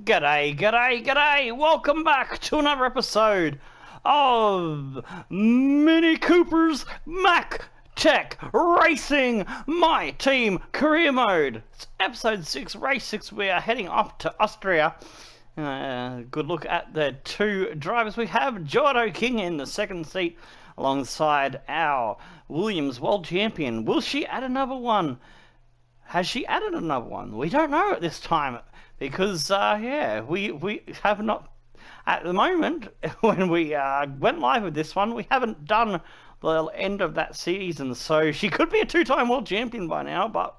G'day, g'day, g'day! Welcome back to another episode of Mini Cooper's Mac Tech Racing My Team Career Mode. It's episode 6, race 6. We are heading off to Austria. Good look at the two drivers. We have Gday King in the second seat alongside our Williams World Champion. Will she add another one? Has she added another one? We don't know at this time. Because, we have not, at the moment, when we went live with this one, we haven't done the end of that season. So she could be a two-time world champion by now, but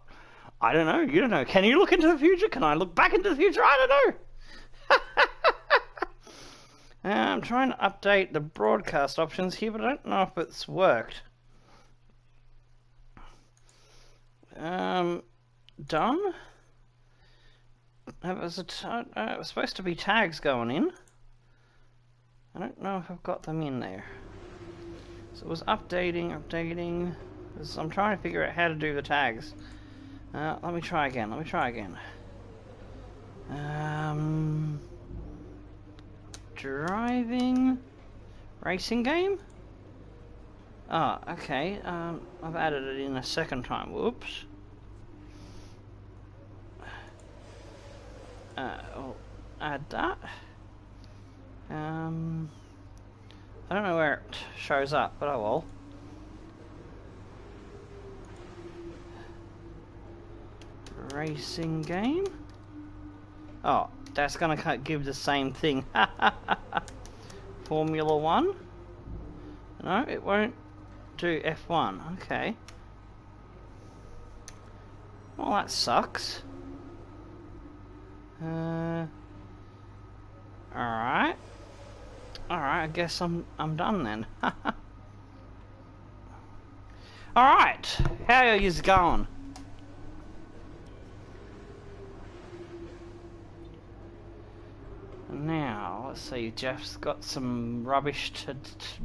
I don't know. You don't know. Can you look into the future? Can I look back into the future? I don't know. I'm trying to update the broadcast options here, but I don't know if it's worked. Done? It was supposed to be tags going in. I don't know if I've got them in there. So it was updating. I'm trying to figure out how to do the tags. Let me try again. Driving racing game. Oh, okay. I've added it in a second time. Whoops. I'll add that. I don't know where it shows up, but I will. Racing game. Oh, that's gonna give the same thing. Formula 1. No, it won't do F1. Okay. Well, that sucks. Alright, I guess I'm done then. Alright, how are you going? Now, let's see, Jeff's got some rubbish to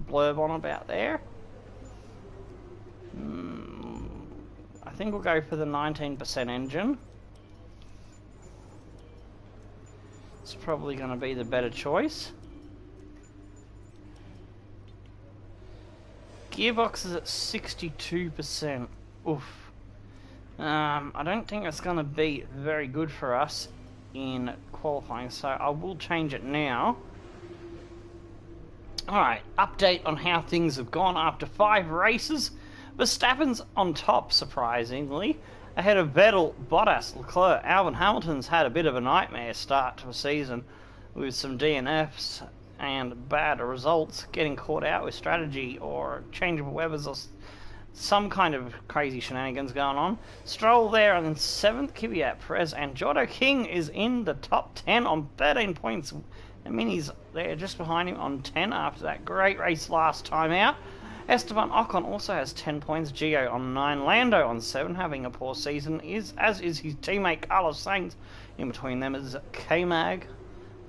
blurb on about there. I think we'll go for the 19% engine. It's probably going to be the better choice. Gearbox is at 62%. Oof. I don't think it's going to be very good for us in qualifying, so I will change it now. Alright, update on how things have gone after 5 races. Verstappen's on top, surprisingly. Ahead of Vettel, Bottas, Leclerc. Alvin Hamilton's had a bit of a nightmare start to the season with some DNFs and bad results, getting caught out with strategy or changeable weathers or some kind of crazy shenanigans going on. Stroll there and then 7th, Kvyat, Perez, and Gday King is in the top 10 on 13 points. And Minnie's there just behind him on 10 after that great race last time out. Esteban Ocon also has 10 points, Gio on 9, Lando on 7, having a poor season, as is his teammate Carlos Sainz. In between them is K-Mag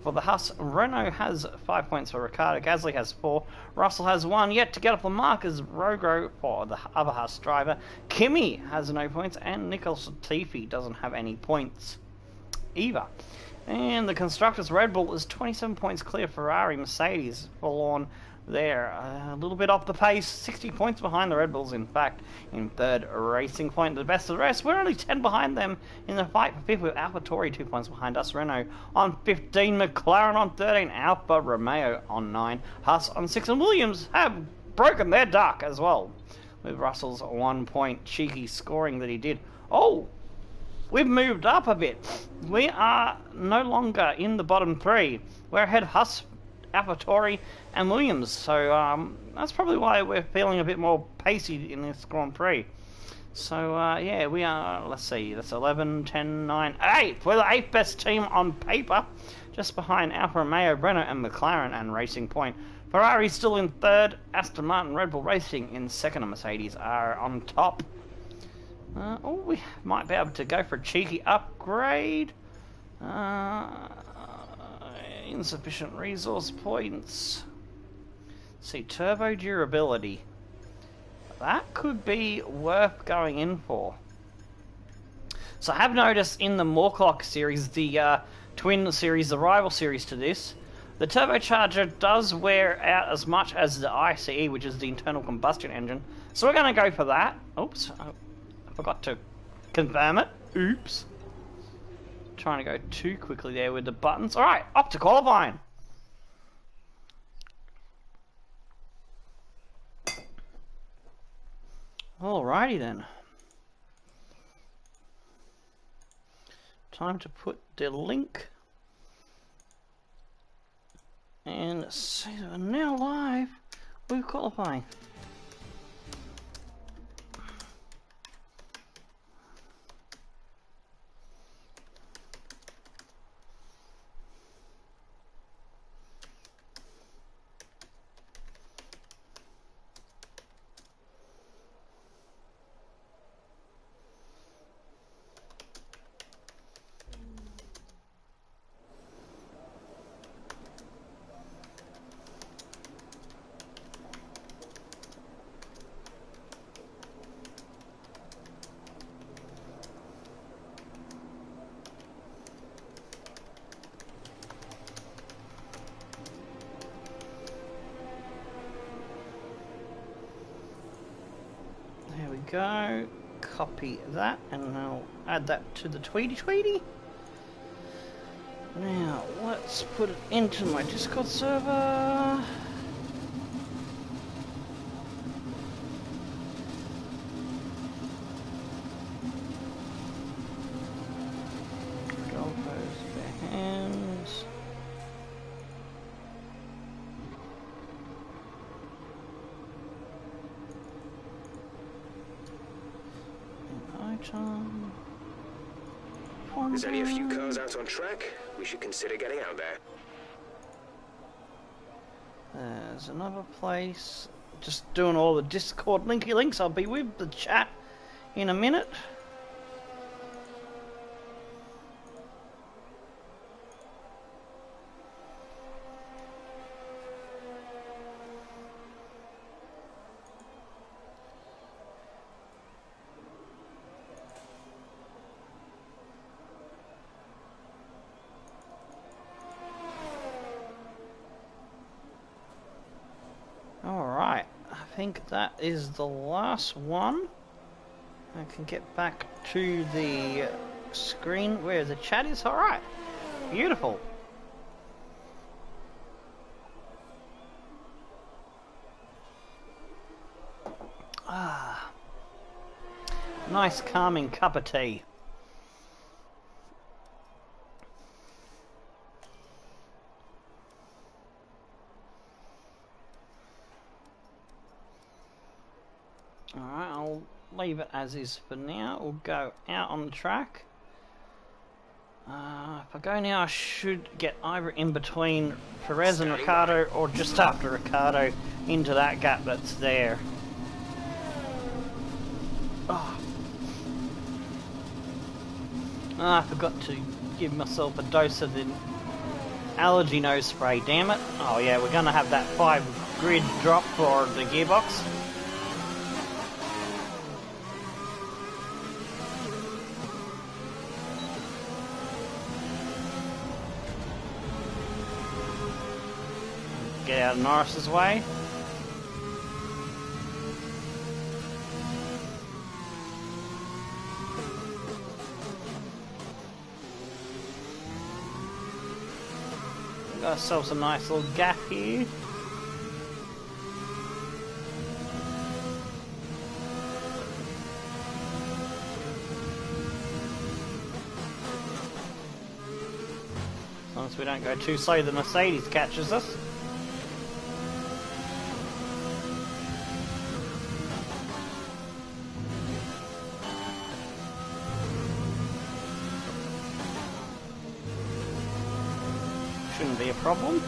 for the Haas. Renault has 5 points for Ricciardo, Gasly has 4, Russell has 1, yet to get off the mark is Rogo for the other Haas driver. Kimi has no points, and Nicholas Latifi doesn't have any points either. And the Constructors, Red Bull is 27 points clear, Ferrari, Mercedes, forlorn there, a little bit off the pace, 60 points behind the Red Bulls, in fact, in 3rd Racing Point. The best of the rest, we're only 10 behind them in the fight for 5th, with AlphaTauri 2 points behind us, Renault on 15, McLaren on 13, Alfa Romeo on 9, Haas on 6, and Williams have broken their duck as well, with Russell's 1 point cheeky scoring that he did. Oh! We've moved up a bit. We are no longer in the bottom 3. We're ahead of Haas, AlphaTauri and Williams, so that's probably why we're feeling a bit more pacey in this Grand Prix. So yeah, we are, let's see, that's 11, 10, 9, 8. We're the 8th best team on paper, just behind Alfa Romeo, Renault and McLaren and Racing Point. Ferrari's still in 3rd, Aston Martin, Red Bull Racing in 2nd, and Mercedes are on top. Oh, we might be able to go for a cheeky upgrade. Insufficient resource points. Let's see, turbo durability. That could be worth going in for. So I have noticed in the Moorclock series, the twin series, the rival series to this. The turbocharger does wear out as much as the ICE, which is the internal combustion engine. So we're going to go for that. Oops, I forgot to confirm it. Oops. Trying to go too quickly there with the buttons. Alright, up to qualifying. Alrighty then. Time to put the link. And see that we're now live with qualifying. Go copy that and I'll add that to the tweety. Now let's put it into my Discord server. Goalpost, bare hands. There's only a few cars out on track. We should consider getting out there. There's another place. Just doing all the Discord linky links. I'll be with the chat in a minute. Alright, I think that is the last one. I can get back to the screen where the chat is. Alright, beautiful. Ah, nice calming cup of tea. Alright, I'll leave it as is for now. We'll go out on the track. If I go now, I should get either in between Perez and Ricardo or just after Ricardo into that gap that's there. Oh. I forgot to give myself a dose of the allergy nose spray, damn it. Oh yeah, we're going to have that 5 grid drop for the gearbox. Get out of Norris's way. Got ourselves a nice little gap here. As long as we don't go too slow, the Mercedes catches us. Shouldn't be a problem.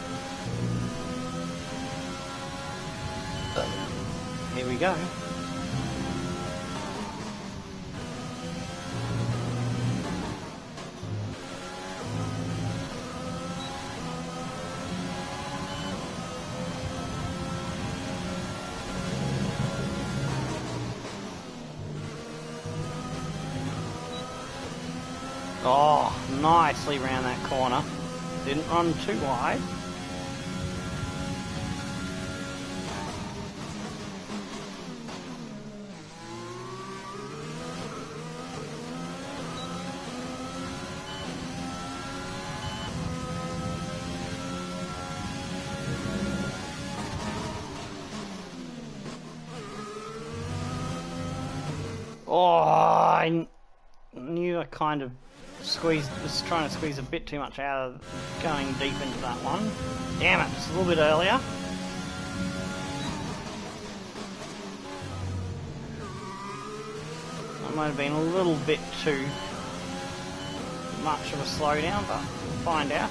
Here we go. Oh, nicely round that corner. Didn't run too wide. Oh, I knew I kind of was trying to squeeze a bit too much out of going deep into that one. Damn it, just a little bit earlier. That might have been a little bit too much of a slowdown, but we'll find out.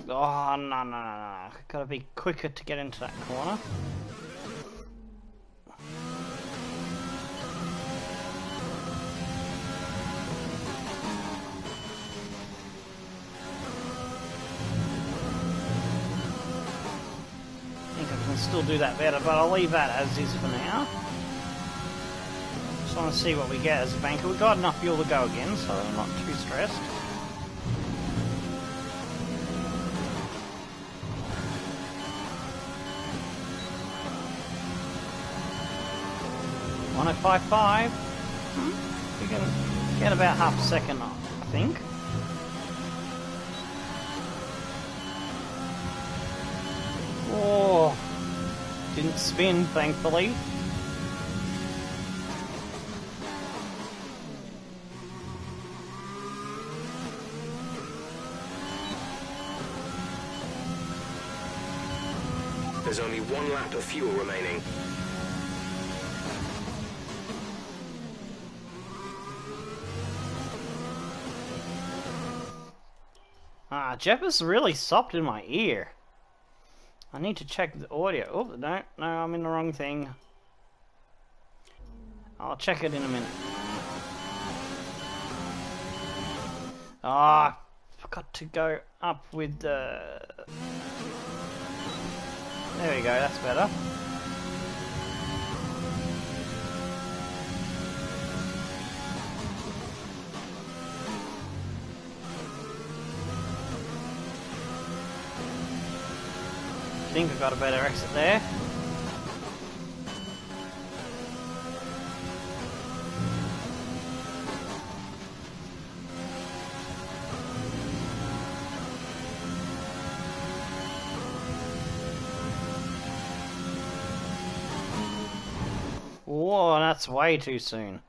Oh, no. Gotta be quicker to get into that corner. Still do that better, but I'll leave that as is for now. Just want to see what we get as a banker. We've got enough fuel to go again, so I'm not too stressed. .1055. We can get about half a second, I think. Oh. Didn't spin, thankfully. There's only one lap of fuel remaining. Jeff has really sopped in my ear. I need to check the audio. Oh, no, I'm in the wrong thing. I'll check it in a minute. I forgot to go up with the... There we go, that's better. I think I've got a better exit there. Whoa, that's way too soon.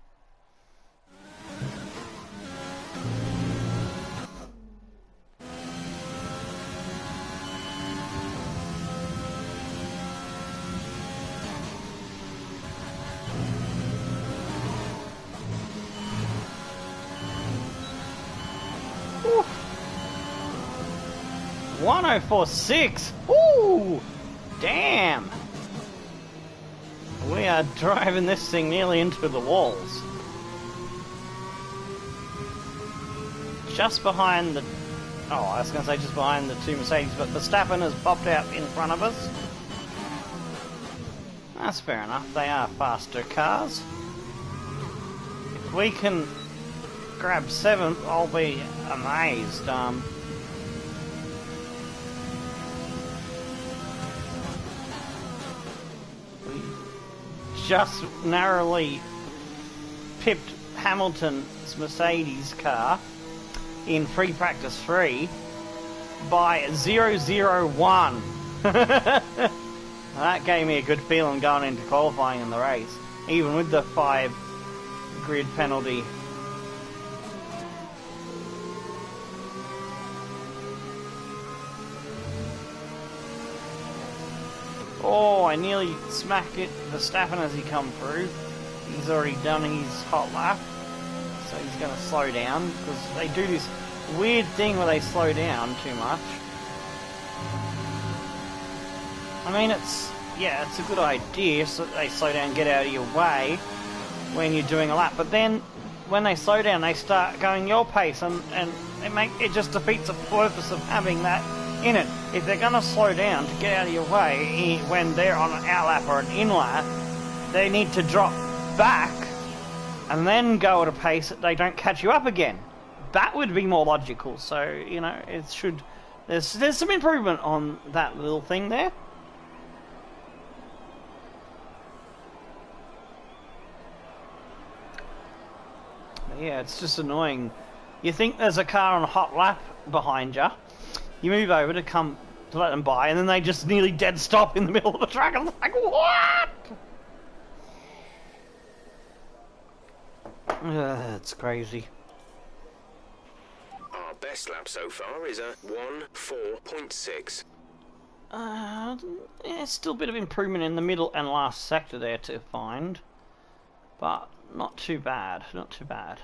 Whew. 1046. Ooh, damn. We are driving this thing nearly into the walls. Just behind the... Oh, I was going to say just behind the two Mercedes, but Verstappen has popped out in front of us. That's fair enough. They are faster cars. If we can grab 7th, I'll be amazed. Just narrowly pipped Hamilton's Mercedes car in free practice 3 by 001. That gave me a good feeling going into qualifying in the race, even with the 5 grid penalty. Oh, I nearly smacked it. Verstappen as he come through. He's already done his hot lap, so he's going to slow down because they do this weird thing where they slow down too much. I mean, it's a good idea so that they slow down, get out of your way when you're doing a lap. But then when they slow down, they start going your pace, and it just defeats the purpose of having that in it. If they're going to slow down to get out of your way when they're on an out lap or an in lap, they need to drop back and then go at a pace that they don't catch you up again. That would be more logical. So, you know, it should... There's some improvement on that little thing there. But yeah, it's just annoying. You think there's a car on a hot lap behind you. You move over to let them by, and then they just nearly dead stop in the middle of the track. I'm like, what? It's crazy. Our best lap so far is a 1:4.6. Yeah, still a bit of improvement in the middle and last sector there to find, but not too bad, not too bad.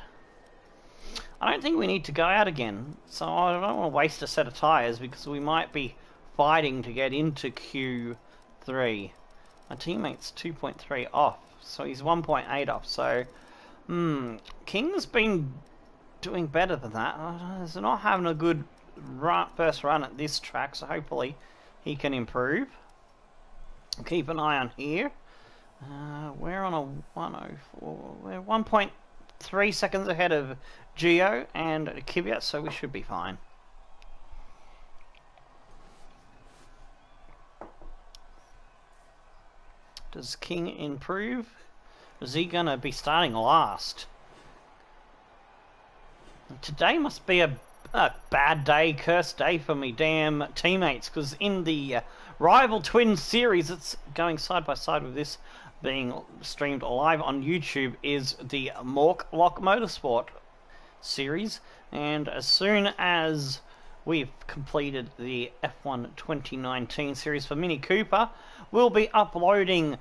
I don't think we need to go out again, so I don't want to waste a set of tyres because we might be fighting to get into Q3. My teammate's 2.3 off, so he's 1.8 off, so King's been doing better than that. He's not having a good first run at this track, so hopefully he can improve. Keep an eye on here. We're on a 104. We're 1.3 seconds ahead of Geo and Kvyat, so we should be fine. Does King improve? Is he gonna be starting last? Today must be a bad day, cursed day for me damn teammates, because in the Rival Twin series it's going side by side with this being streamed live on YouTube is the Mork Lock Motorsport series, and as soon as we've completed the F1 2019 series for Mini Cooper, we'll be uploading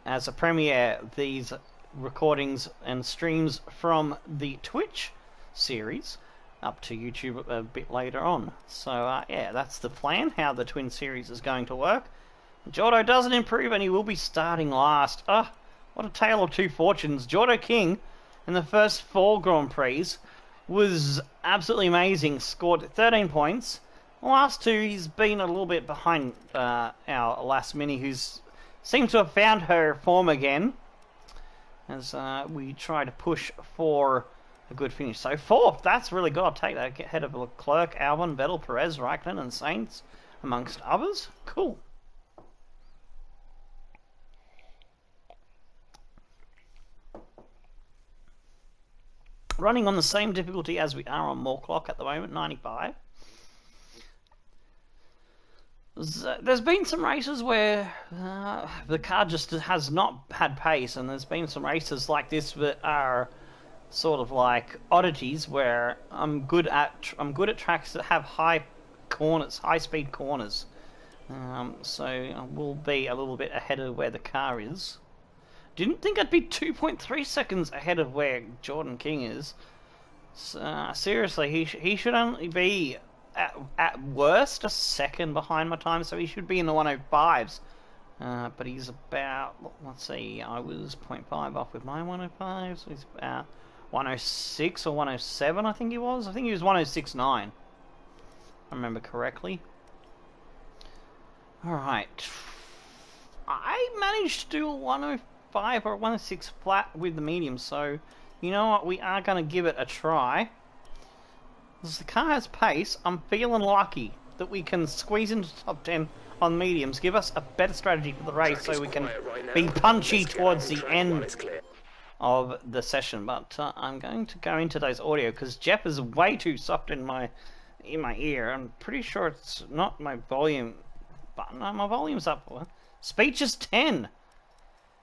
as a premiere these recordings and streams from the Twitch series up to YouTube a bit later on. So yeah, that's the plan, how the Twin series is going to work. Jordo doesn't improve and he will be starting last. What a tale of two fortunes. Jordo King in the first 4 Grand Prix was absolutely amazing, scored 13 points. The last 2 he's been a little bit behind our last Minnie, who's seemed to have found her form again as we try to push for a good finish. So 4th, that's really good. I'll take that ahead of Leclerc, Albon, Vettel, Perez, Raikkonen and Sainz, amongst others. Cool. Running on the same difficulty as we are on Morclock at the moment, 95. There's been some races where the car just has not had pace, and there's been some races like this that are sort of like oddities where I'm good at tracks that have high speed corners. So we'll be a little bit ahead of where the car is. Didn't think I'd be 2.3 seconds ahead of where Jordan King is. Seriously, he should only be at worst a second behind my time, so he should be in the 105s. But he's about, let's see, I was 0.5 off with my 105, so he's about 106 or 107, I think he was. I think he was 106.9, if I remember correctly. Alright. I managed to do a 105 or 106 flat with the medium, so you know what, we are going to give it a try. As the car has pace, I'm feeling lucky that we can squeeze into the top 10 on mediums, give us a better strategy for the race so we can be punchy towards the end of the session. But I'm going to go into today's audio because Jeff is way too soft in my ear. I'm pretty sure it's not my volume button. No, my volume's up. Speech is 10.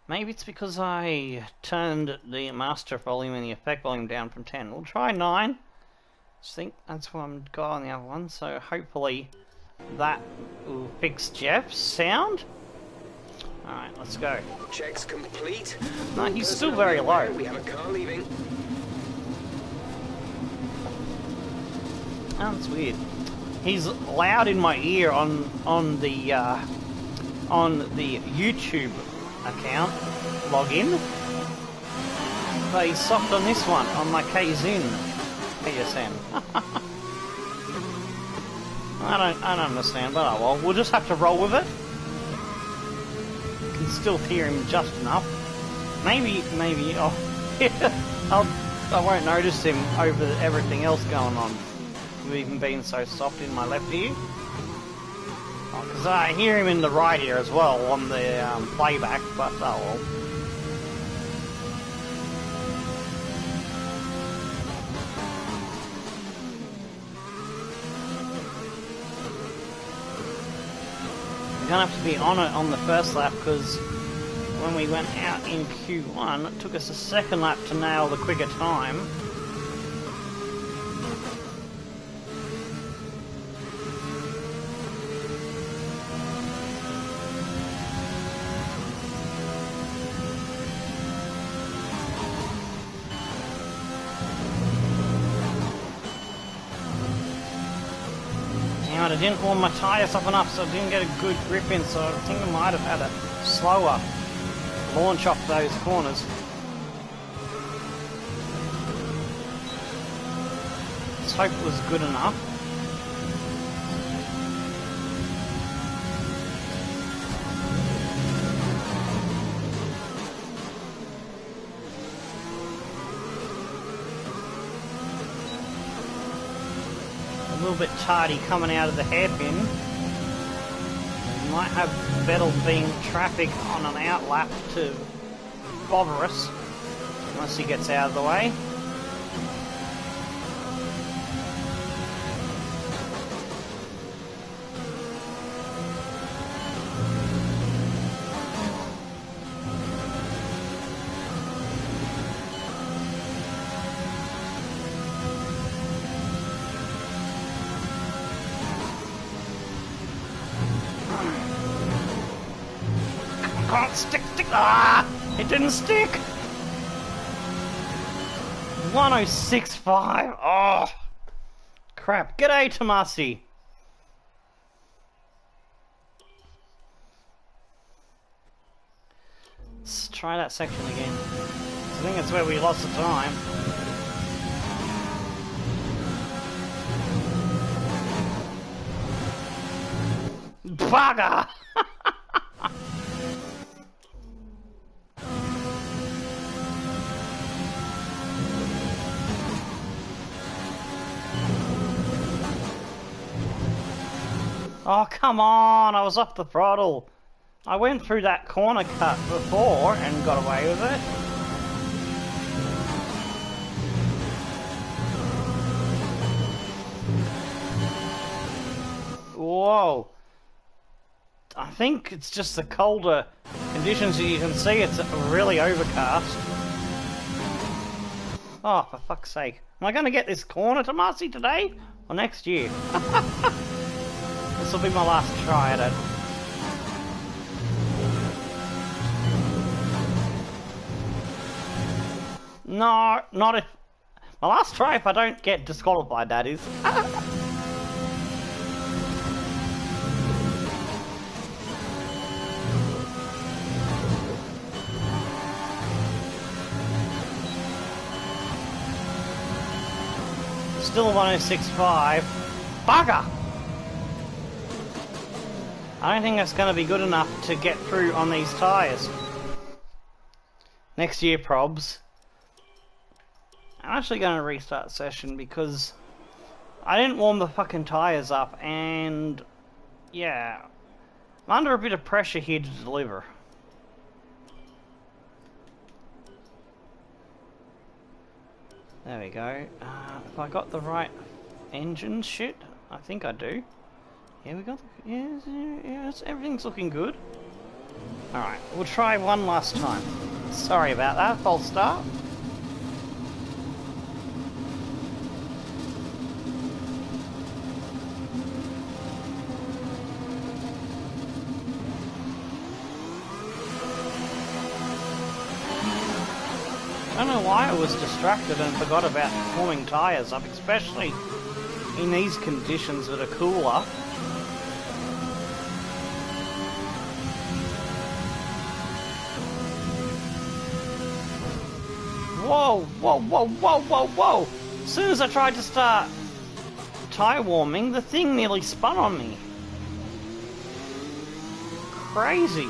Maybe it's because I turned the master volume and the effect volume down from 10. We'll try 9. I think that's what I'm got on the other one, so hopefully that will fix Jeff's sound. Alright, let's go. Checks complete. No, he's still very low. We have a car leaving. Oh, that's weird. He's loud in my ear on the YouTube account login, but he's soft on this one on my KZN. PSN. I don't understand, but oh well, we'll just have to roll with it. Can still hear him just enough. Maybe I won't notice him over everything else going on. With even being so soft in my left ear. Because I hear him in the right ear as well on the playback, but oh well. We're going to have to be on it on the first lap because when we went out in Q1, it took us a second lap to nail the quicker time. I didn't warm my tyres up enough, so I didn't get a good grip in, so I think I might have had a slower launch off those corners. Let's hope it was good enough. A little bit tardy coming out of the hairpin. We might have Vettel being traffic on an outlap to bother us, unless he gets out of the way. Can't stick. Ah! It didn't stick! 1065. Oh! Crap. G'day, Tomasi. Let's try that section again. I think that's where we lost the time. Bugger! Oh, come on! I was off the throttle. I went through that corner cut before and got away with it. Whoa. I think it's just the colder conditions. You can see it's really overcast. Oh, for fuck's sake. Am I going to get this corner, Tomasi, today? Or next year? This will be my last try at it. No, not if... My last try if I don't get disqualified, that is. Still 1065. Bugger! I don't think that's going to be good enough to get through on these tyres. Next year, probs. I'm actually going to restart the session because I didn't warm the fucking tyres up and yeah, I'm under a bit of pressure here to deliver. There we go. If I got the right engine shit, I think I do. Yeah, we got the, yes, everything's looking good. Alright, we'll try one last time. Sorry about that, false start. I don't know why I was distracted and forgot about warming tyres up, especially in these conditions that are cooler. Whoa, whoa, whoa, whoa, whoa, whoa! As soon as I tried to start tyre warming, the thing nearly spun on me. Crazy.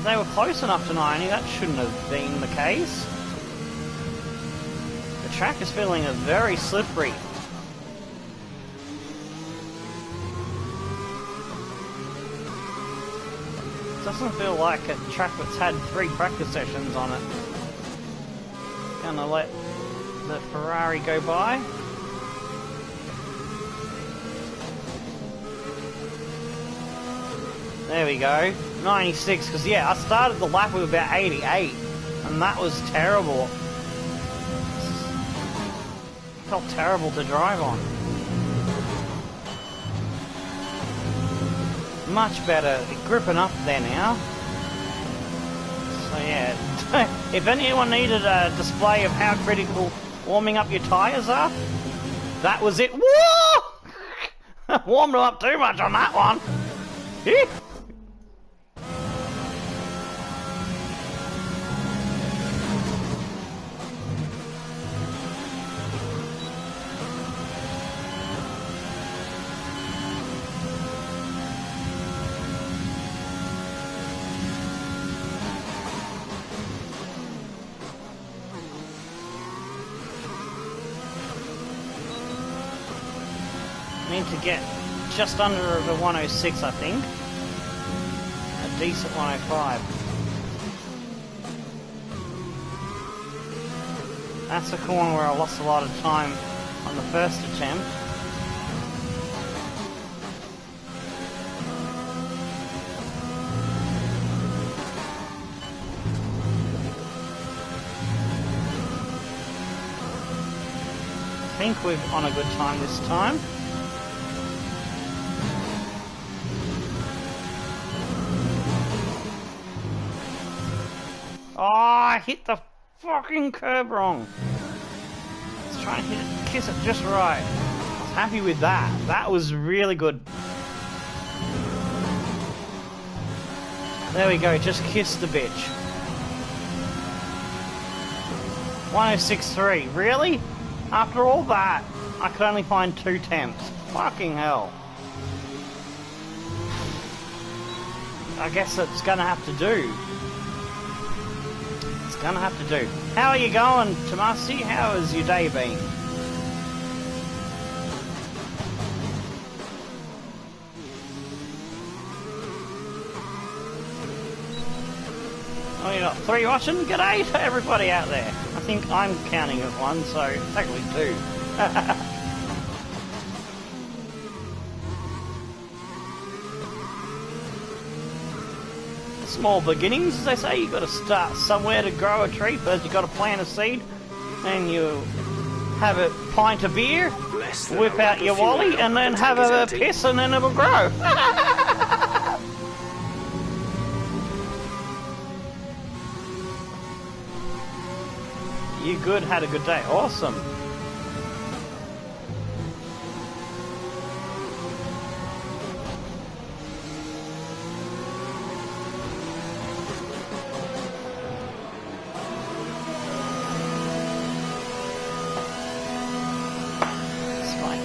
they were close enough to 90. That shouldn't have been the case. The track is feeling very slippery. Doesn't feel like a track that's had 3 practice sessions on it. Gonna let the Ferrari go by. There we go. 96, because yeah, I started the lap with about 88, and that was terrible. Felt terrible to drive on. Much better gripping up there now. So yeah, if anyone needed a display of how critical warming up your tyres are, that was it. Whoa! Warmed them up too much on that one. Need to get just under the 106, I think. A decent 105. That's a corner where I lost a lot of time on the first attempt. I think we're on a good time this time. Oh, I hit the fucking curb wrong. Let's try and kiss it just right. I was happy with that. That was really good. There we go, just kiss the bitch. 106.3, really? After all that, I could only find 2 tenths. Fucking hell. I guess it's gonna have to do. Gonna have to do. How are you going, Tomasi? How has your day been? Oh, you got 3 watching? G'day to everybody out there. I think I'm counting as 1, so technically 2. Small beginnings, as they say. You've got to start somewhere to grow a tree. First you've got to plant a seed, and you have a pint of beer, whip out your wally, and then have a piss, and then it'll grow. You good? Had a good day. Awesome.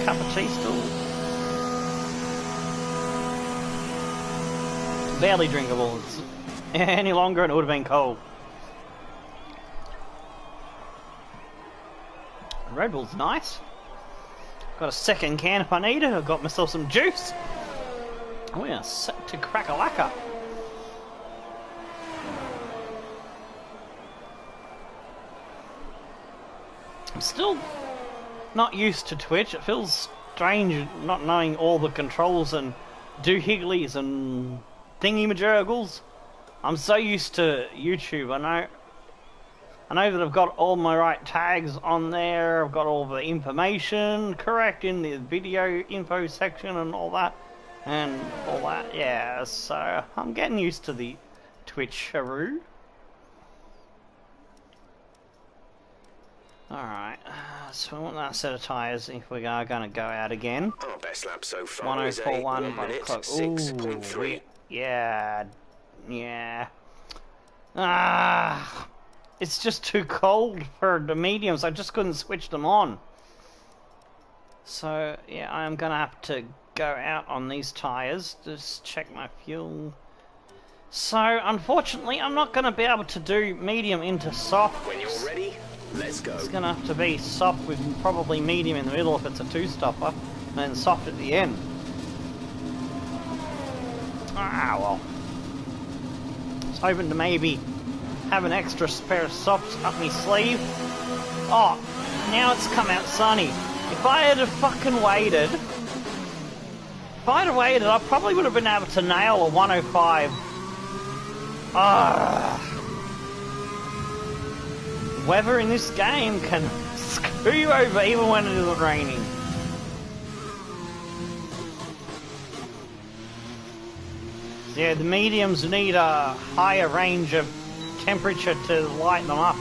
Cup of tea still. Barely drinkable. It's any longer and it would have been cold. Red Bull's nice. Got a second can if I need it. I've got myself some juice. We are set to crack a lacquer. I'm still not used to Twitch. It feels strange not knowing all the controls and doohigglies and thingy-majurgles. I'm so used to YouTube. I know that I've got all my right tags on there. I've got all the information correct in the video info section and all that. Yeah, so I'm getting used to the Twitch-aroo. Alright, so we want that set of tyres if we are going to go out again. Our best lap so far is 1:04.1 by the clock. 6.3. Yeah. It's just too cold for the mediums. I just couldn't switch them on. So, yeah, I am going to have to go out on these tyres. Just check my fuel. So, unfortunately, I'm not going to be able to do medium into soft. When you're ready, let's go. It's going to have to be soft with probably medium in the middle if it's a two-stopper, and then soft at the end. Ah, well. I was hoping to maybe have an extra pair of softs up my sleeve. Oh, now it's come out sunny. If I had have fucking waited... If I had waited, I probably would have been able to nail a 105. Weather in this game can screw you over even when it isn't raining. Yeah, the mediums need a higher range of temperature to light them up.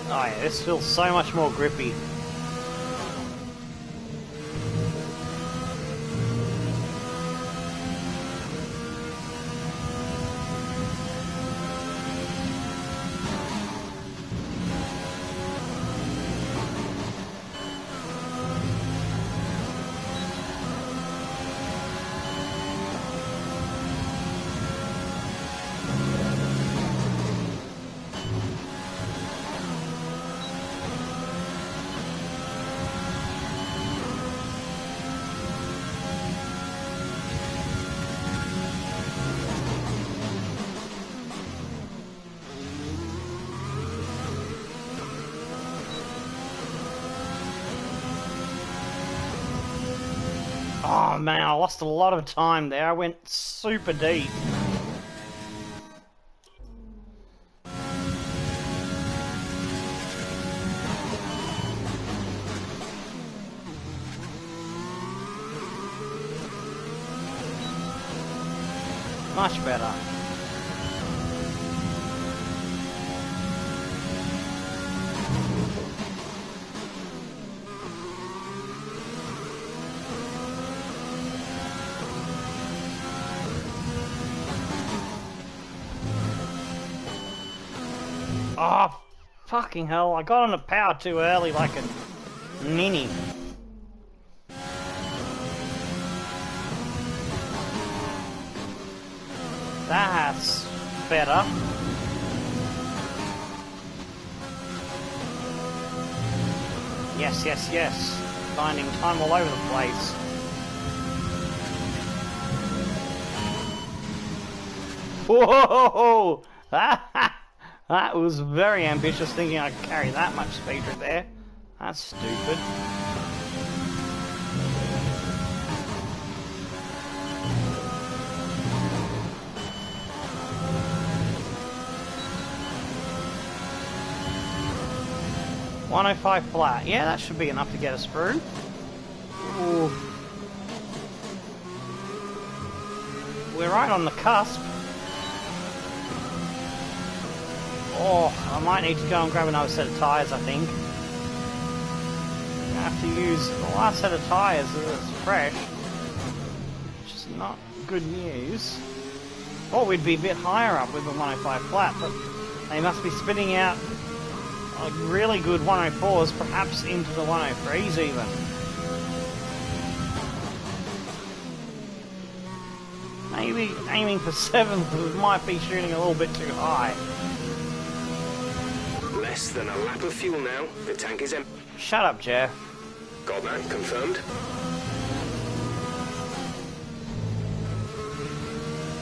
Oh yeah, this feels so much more grippy. Oh man, I lost a lot of time there. I went super deep. Much better. Oh, fucking hell, I got on the power too early like a Minnie. That's better. Yes, yes, yes. Finding time all over the place. Whoa! That was very ambitious, thinking I could carry that much speed right there. That's stupid. $105 flat. Yeah, that should be enough to get us through. Ooh. We're right on the cusp. Oh, I might need to go and grab another set of tyres, I think. I have to use the last set of tyres that's fresh, which is not good news. Or we'd be a bit higher up with the 105 flat, but they must be spitting out like really good 104s, perhaps into the 103s even. Maybe aiming for 7th might be shooting a little bit too high. Less than a lap of fuel now. The tank is empty. Shut up, Jeff. Got that confirmed.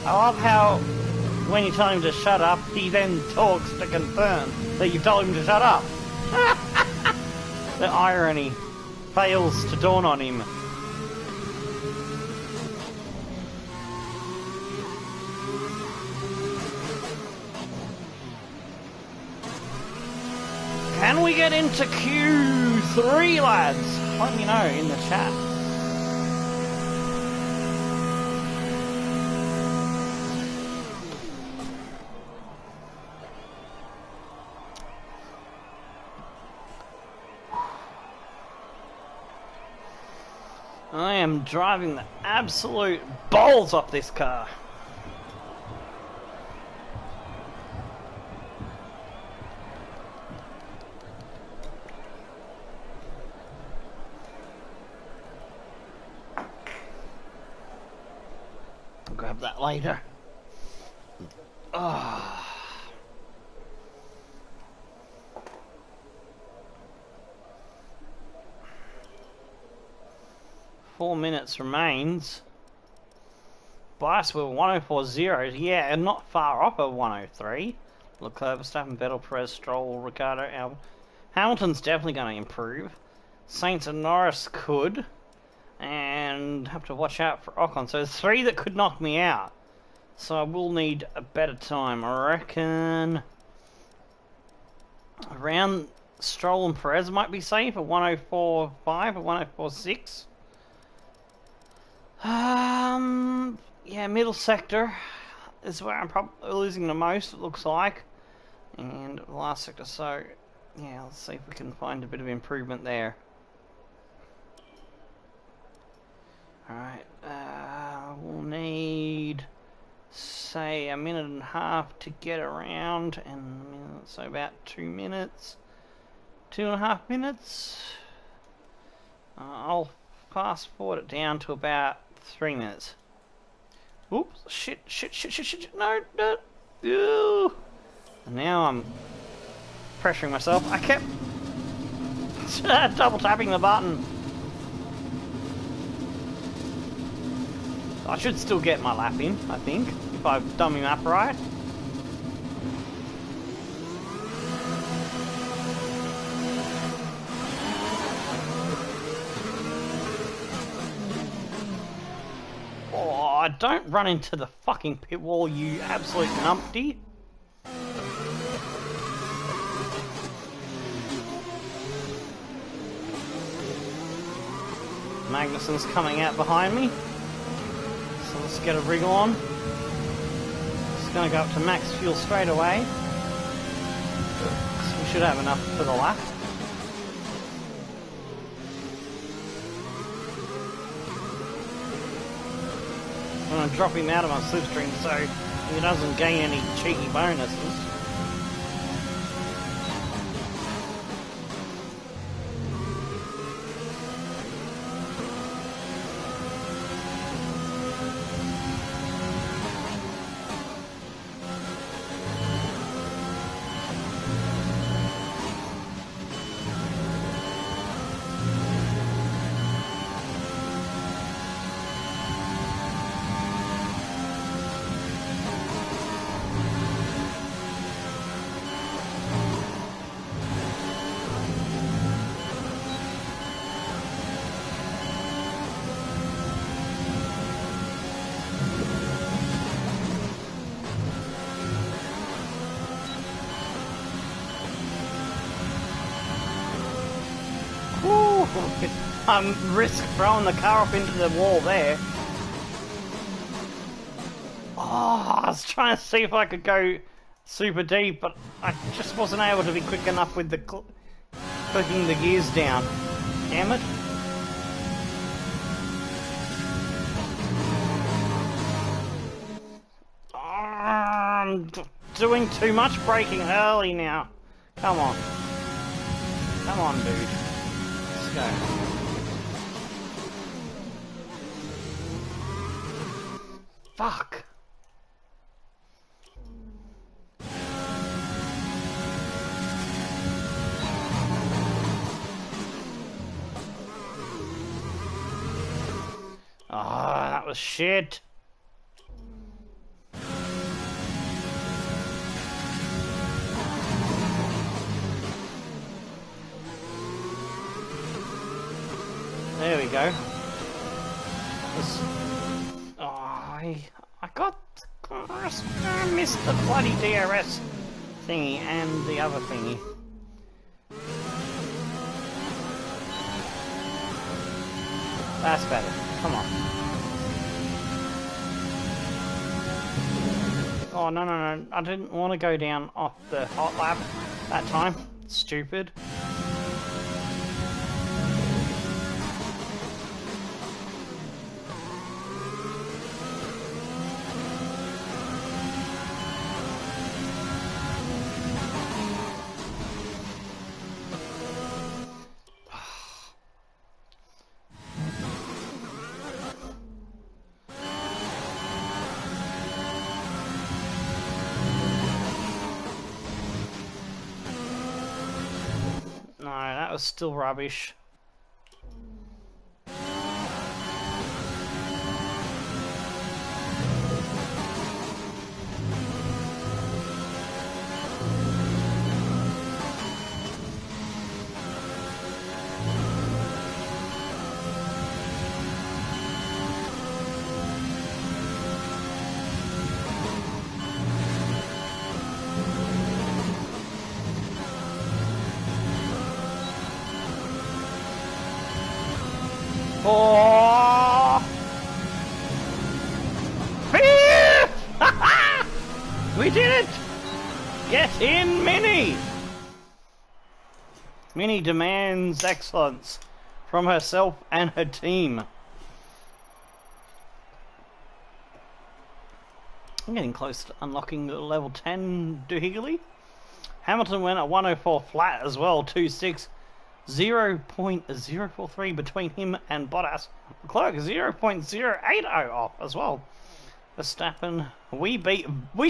I love how when you tell him to shut up, he then talks to confirm that you told him to shut up. The irony fails to dawn on him. Can we get into Q3, lads? Let me know in the chat. Oh yeah. am driving the absolute balls off this car. I'll grab that later. Oh. 4 minutes remains. Bias wheel 104.0. Yeah, and not far off of 103. Leclerc, Verstappen, Vettel, Perez, Stroll, Ricciardo, Albon. Hamilton's definitely going to improve. Sainz and Norris could. And have to watch out for Ocon. So there's 3 that could knock me out. So I will need a better time. I reckon around Stroll and Perez might be safe at 104.5 or 104.6. Yeah, middle sector is where I'm probably losing the most, it looks like. And last sector, so yeah, let's see if we can find a bit of improvement there. Alright, we'll need, say, a minute and a half to get around, and so about 2 minutes. 2.5 minutes. I'll fast forward it down to about 3 minutes. Oops, shit, no, ew. And now I'm pressuring myself. I kept double tapping the button. I should still get my lap in, I think, if I've done my map right. Oh, don't run into the fucking pit wall, you absolute numpty. Magnussen's coming out behind me. So let's get a wriggle on. Just gonna go up to max fuel straight away. So we should have enough for the lap. I'm gonna drop him out of my slipstream so he doesn't gain any cheeky bonuses. Risk throwing the car up into the wall there. Oh, I was trying to see if I could go super deep, but I just wasn't able to be quick enough with the clicking the gears down. Damn it. Oh, I'm doing too much braking early now. Come on. Come on, dude. Let's go. Fuck! Oh, that was shit. There we go. I missed the bloody DRS thingy and the other thingy. That's better. Come on. Oh, no. I didn't want to go down off the hot lap that time. Stupid. was still rubbish. Oh! We did it! Get in, Minnie! Minnie demands excellence from herself and her team. I'm getting close to unlocking the level 10 doohiggly. Hamilton went at 104 flat as well, 2.6. 0.043 between him and Bottas. Leclerc 0.080 off as well. Verstappen, we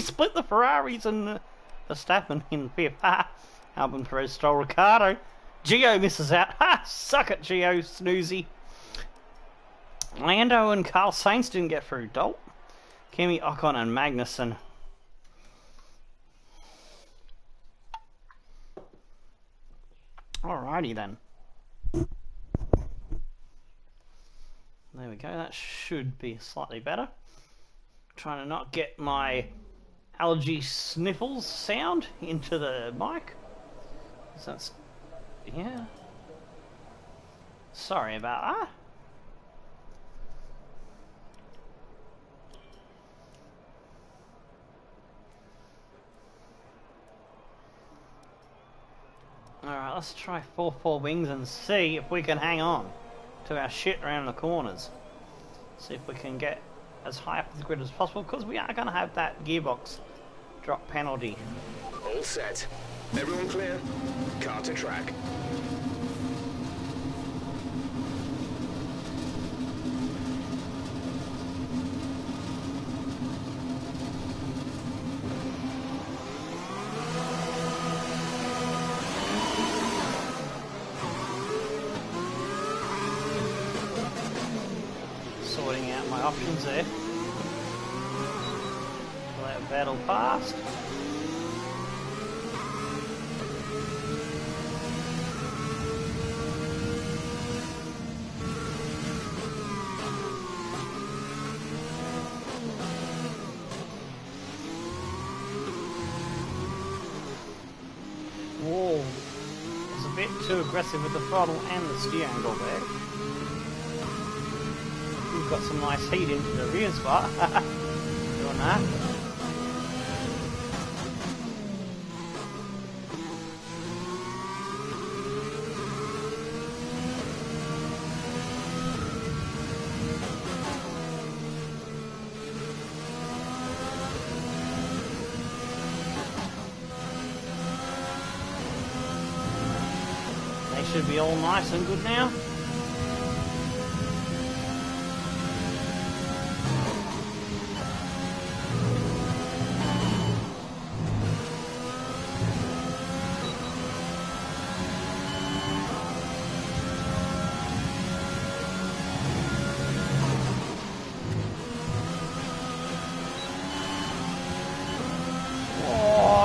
split the Ferraris and Verstappen in fifth. Albon, Perez, Stroll, Ricardo. Gio misses out. Suck it, Gio, snoozy. Lando and Carl Sainz didn't get through. Dolt, Kimi, Ocon, and Magnussen. Alrighty then. There we go, that should be slightly better. Trying to not get my allergy sniffles sound into the mic. So that's, yeah. Sorry about that. Alright, let's try 4-4 wings and see if we can hang on to our shit around the corners. See if we can get as high up the grid as possible, because we are going to have that gearbox drop penalty. All set. Everyone clear? Car to track. Sorting out my options there. Let battle past. Whoa, was a bit too aggressive with the throttle and the steer angle there. We've got some nice heat into the rear spot. Doing that. They should be all nice and good now.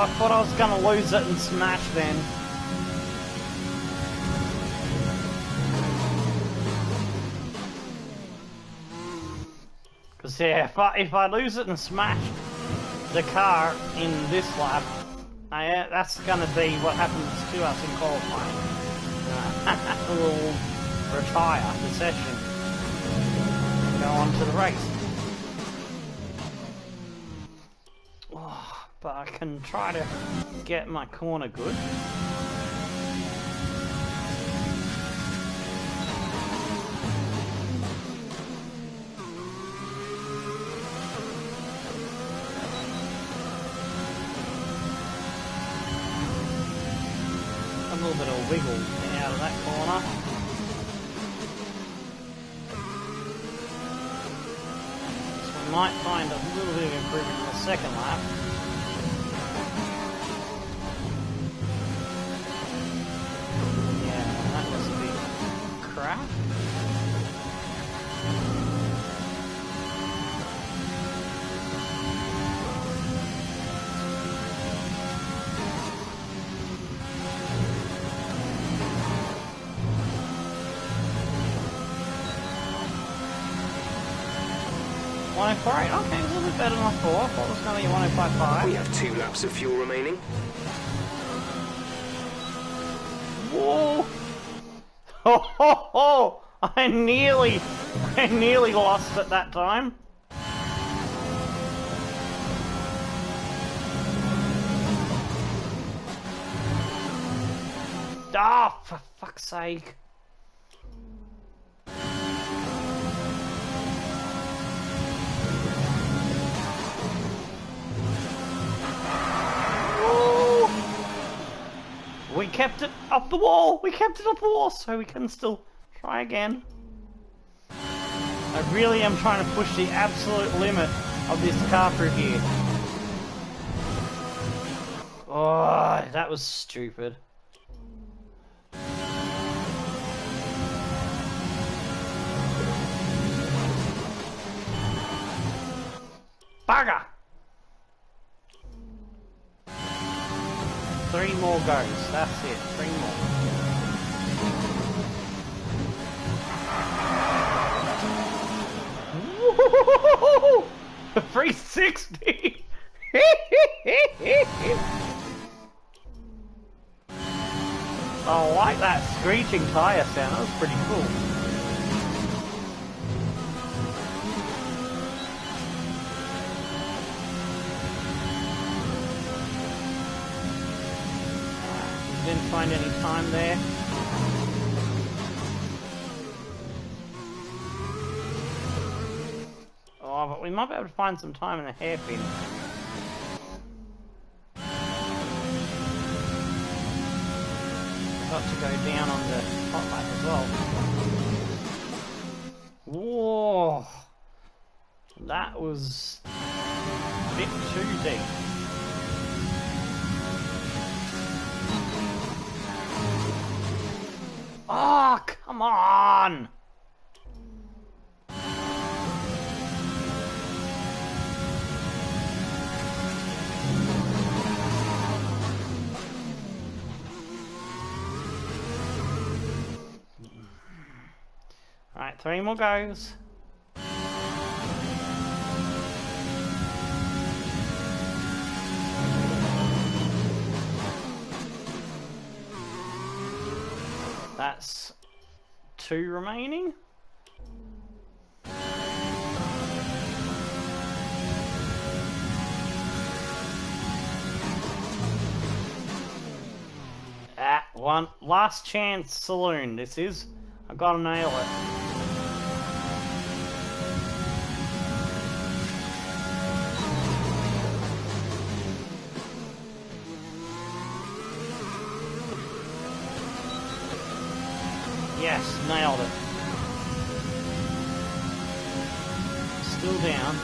I thought I was gonna lose it and smash then. Cause yeah, if I lose it and smash the car in this lap, that's gonna be what happens to us in qualifying. We'll retire the session and go on to the race. But I can try to get my corner good. A little bit of wiggle out of that corner. So we might find a little bit of improvement in the second lap. 1:08. Okay, a little bit better than I thought. I thought it was going to be 1:05.5. We have 2 laps of fuel remaining. Whoa! Ho ho ho! I nearly lost it that time. Ah, for fuck's sake. Woo! We kept it up the wall. We kept it up the wall, so we can still try again. I really am trying to push the absolute limit of this car through here. Oh, that was stupid. Bugger! 3 more goes. That's it. 3 more. Woo! 360! I like that screeching tyre sound. That was pretty cool. Didn't find any time there. Oh, but we might be able to find some time in a hairpin. Got to go down on the hot lap as well. Whoa! That was a bit too deep. Oh, come on! Alright, 3 more goes. That's 2 remaining. One last chance saloon. This is. I've got to nail it. Yes, nailed it. Still down.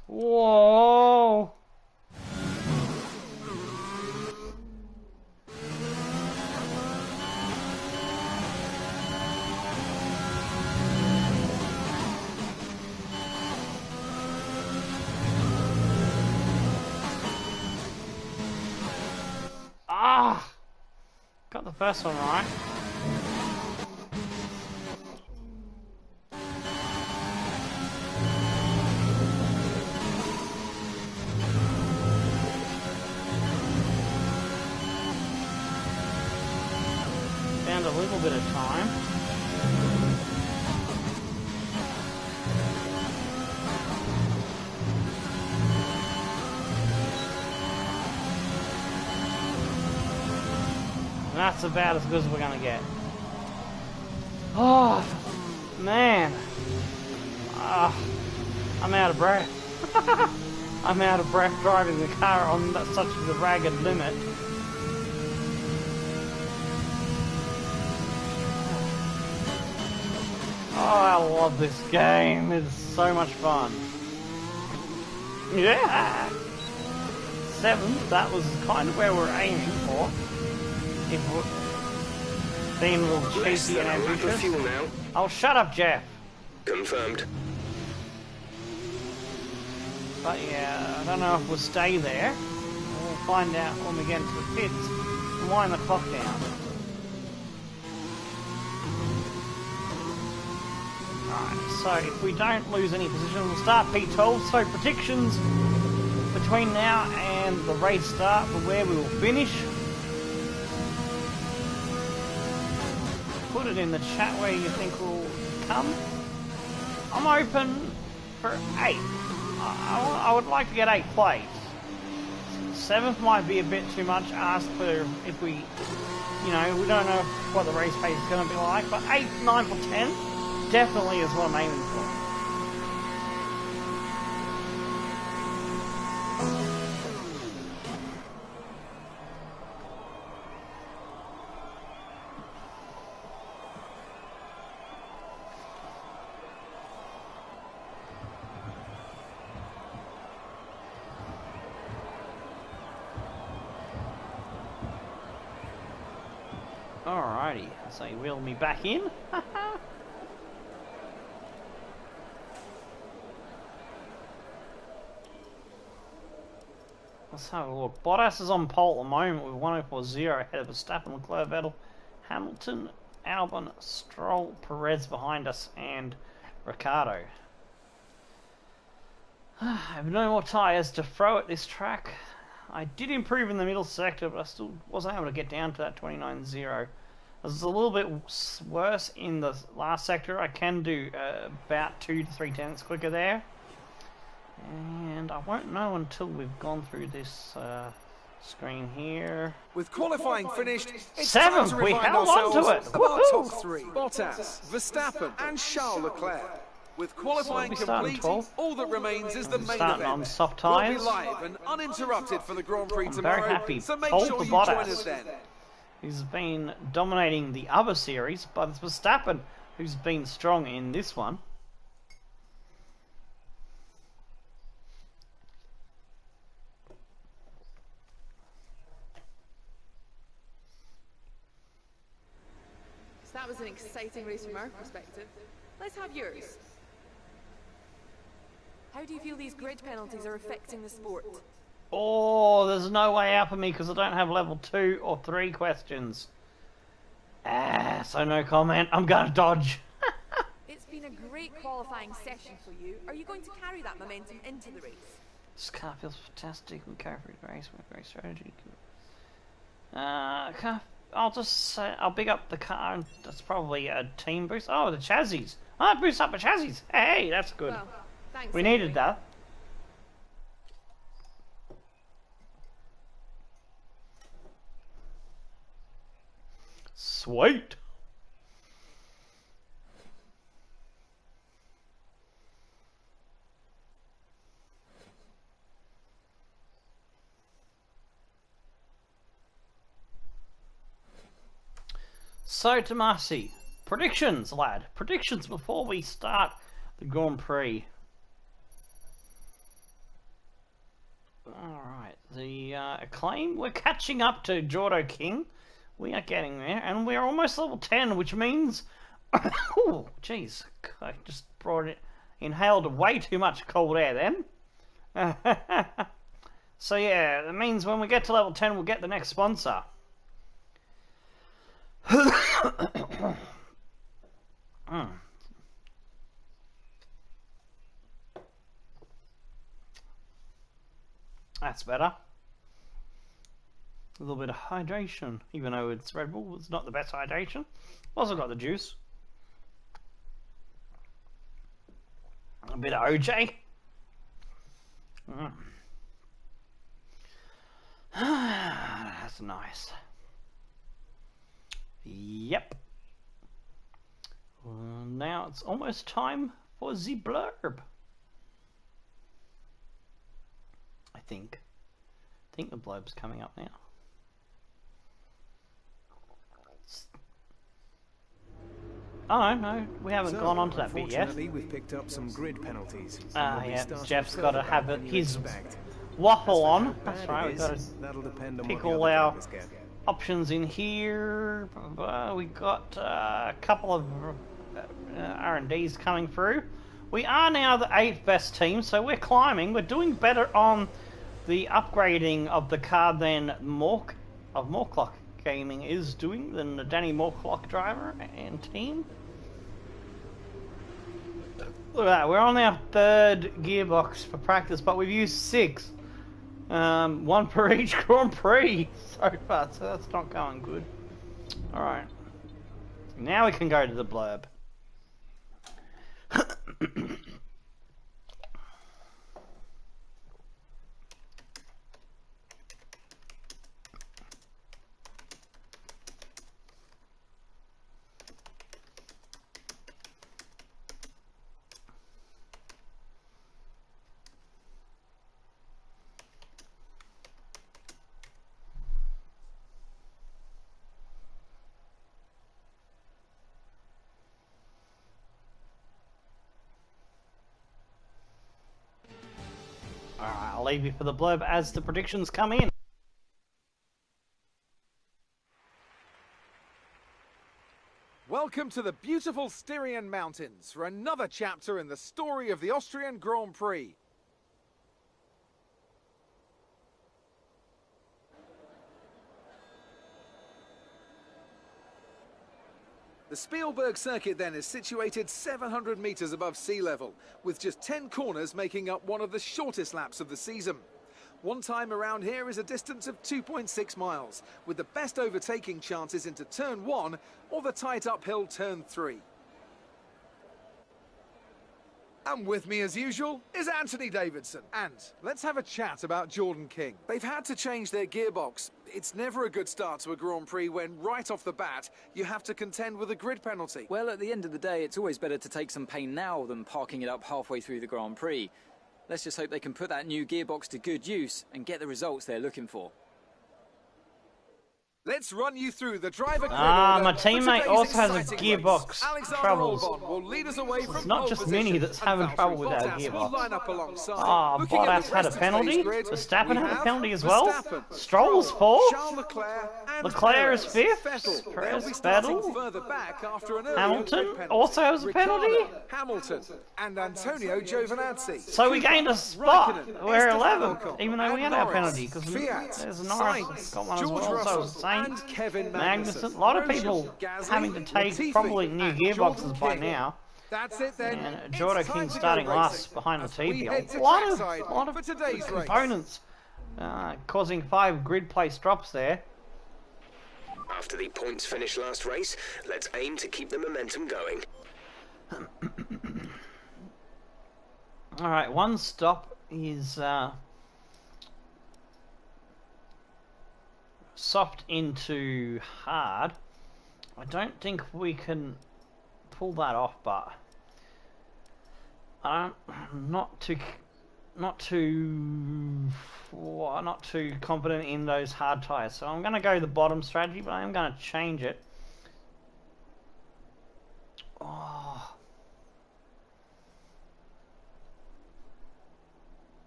Whoa! Ah! Got the first one right. Found a little bit of time. That's about as good as we're gonna get. Oh, man. I'm out of breath. I'm out of breath driving the car on such a ragged limit. Oh, I love this game. It's so much fun. Yeah! 7th, that was kind of where we're aiming for. If we're being a little cheeky and ambitious. Oh, shut up, Jeff. Confirmed. But yeah, I don't know if we'll stay there. We'll find out when we get into the pits and wind the clock down. Alright, so if we don't lose any position, we'll start P12. So predictions between now and the race start for where we will finish. Put it in the chat where you think we'll come. I'm open for 8. I would like to get 8th place. 7th might be a bit too much asked for if we, you know, we don't know what the race pace is going to be like, but 8th, 9th or 10th definitely is what I'm aiming for. Alrighty, so you wheel me back in. Let's have a look. Bottas is on pole at the moment with 104.0 ahead of Verstappen, Leclerc, Vettel, Hamilton, Albon, Stroll, Perez behind us, and Ricciardo. I have no more tyres to throw at this track. I did improve in the middle sector, but I still wasn't able to get down to that 29.0. It was a little bit worse in the last sector. I can do about 2 to 3 tenths quicker there. And I won't know until we've gone through this screen here. With qualifying finished, it's 7th, time to we remind held on to ourselves it. of our Woohoo! top 3. Bottas, Verstappen and Charles Leclerc. With qualifying So we started complete, 12th. all that remains is the main Starting event. on soft We'll tyres. be live and uninterrupted for the Grand Prix I'm tomorrow, very happy. so make Pole sure for you join Bottas. us then. He's been dominating the other series, but it's Verstappen who's been strong in this one. So that was an exciting race from our perspective. Let's have yours. How do you feel these grid penalties are affecting the sport? Oh, there's no way out for me because I don't have level 2 or 3 questions. So no comment. I'm gonna dodge. It's been a great qualifying session for you. Are you going to carry that momentum into the race? This car feels fantastic. We carry for the race with great strategy. I'll just say I'll big up the car. And that's probably a team boost. Oh, the chassis. Oh, it boosts up the chassis. Hey, that's good. Well, thanks. We needed that. Sweet. So, Tomasi, predictions, lad. Predictions before we start the Grand Prix. Alright, the acclaim. We're catching up to Jordo King. We are getting there, and we're almost level 10, which means... oh, jeez. I just inhaled way too much cold air then. So yeah, that means when we get to level 10, we'll get the next sponsor. That's better. A little bit of hydration, even though it's Red Bull, it's not the best hydration. Also got the juice. A bit of OJ. That's nice. Yep. Now it's almost time for the blurb. I think the blurb's coming up now. Oh no, we haven't gone on to that bit yet. Unfortunately, we've picked up some grid penalties. Yeah, Jeff's got to have his waffle on. That's right, we've got to pick all our options in here. We got a couple of R&Ds coming through. We are now the 8th best team, so we're climbing. We're doing better on the upgrading of the car than Moorclock Gaming is doing, than the Danny Moorclock driver and team. Look at that, we're on our 3rd gearbox for practice, but we've used 6. 1 per each Grand Prix so far, so that's not going good. Alright. Now we can go to the blurb. Alright, I'll leave you for the blurb as the predictions come in. Welcome to the beautiful Styrian Mountains for another chapter in the story of the Austrian Grand Prix. The Spielberg circuit then is situated 700 metres above sea level, with just 10 corners making up one of the shortest laps of the season. One time around here is a distance of 2.6 miles, with the best overtaking chances into turn 1 or the tight uphill turn 3. And with me as usual is Anthony Davidson. And let's have a chat about Jordan King. They've had to change their gearbox. It's never a good start to a Grand Prix when right off the bat you have to contend with a grid penalty. Well, at the end of the day, it's always better to take some pain now than parking it up halfway through the Grand Prix. Let's just hope they can put that new gearbox to good use and get the results they're looking for. Let's run you through the driver grid my teammate also has a gearbox troubles. Will lead us away from It's not just Minnie that's having trouble with our gearbox. Oh, Bottas had a penalty. Verstappen had a penalty as well. Stroll's 4th. Leclerc is 5th. Perez, Vettel. Hamilton also has a penalty. Hamilton and Antonio Giovinazzi. So we gained a spot. We're 11th, even though we had our penalty, because there's a Norris got one as well. So Sainz, Magnussen, a lot of people having to take probably new gearboxes by now. That's it then. And Jordan King starting last behind the TPL. A lot of components causing 5 grid place drops there. After the points finish last race, let's aim to keep the momentum going. Alright, one stop is soft into hard. I don't think we can pull that off, but I'm not too confident in those hard tires. So I'm going to go the bottom strategy, but I am going to change it. Oh.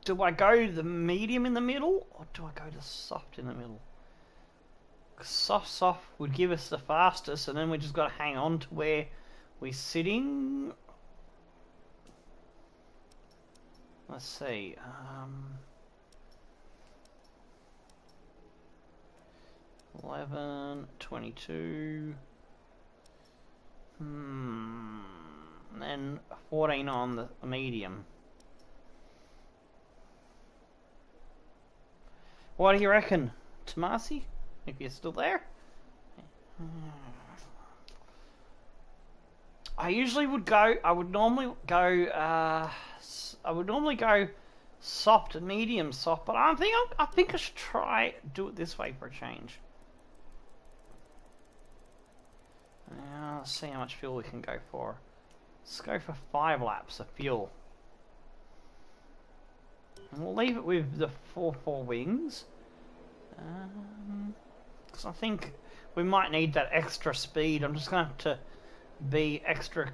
Do I go the medium in the middle, or do I go the soft in the middle? Soft would give us the fastest, and then we just got to hang on to where we're sitting. Let's see. 11, 22. And then 14 on the medium. What do you reckon, Tomasi? If you're still there. I would normally go soft and medium soft, but I think I should do it this way for a change. Now, let's see how much fuel we can go for. Let's go for 5 laps of fuel. And we'll leave it with the 4 wings. Because I think we might need that extra speed. I'm just going to have to be extra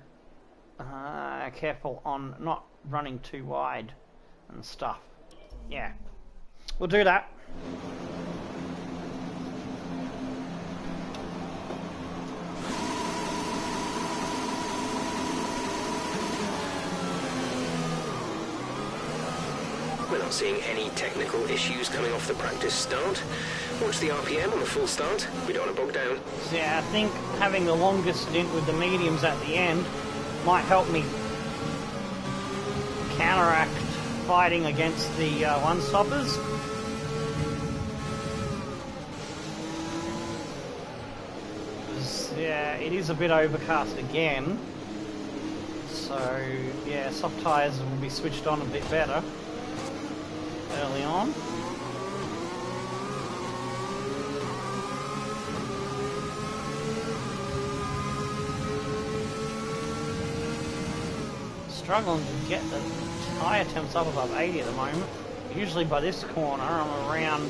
careful on not running too wide and stuff. Yeah, we'll do that. not seeing any technical issues coming off the practice start. Watch the RPM on the full start. We don't want to bog down. So yeah, I think having the longest stint with the mediums at the end might help me counteract fighting against the one-stoppers. Yeah, it is a bit overcast again. So, yeah, soft tyres will be switched on a bit better early on. Struggling to get the tyre temps up above 80 at the moment. Usually by this corner I'm around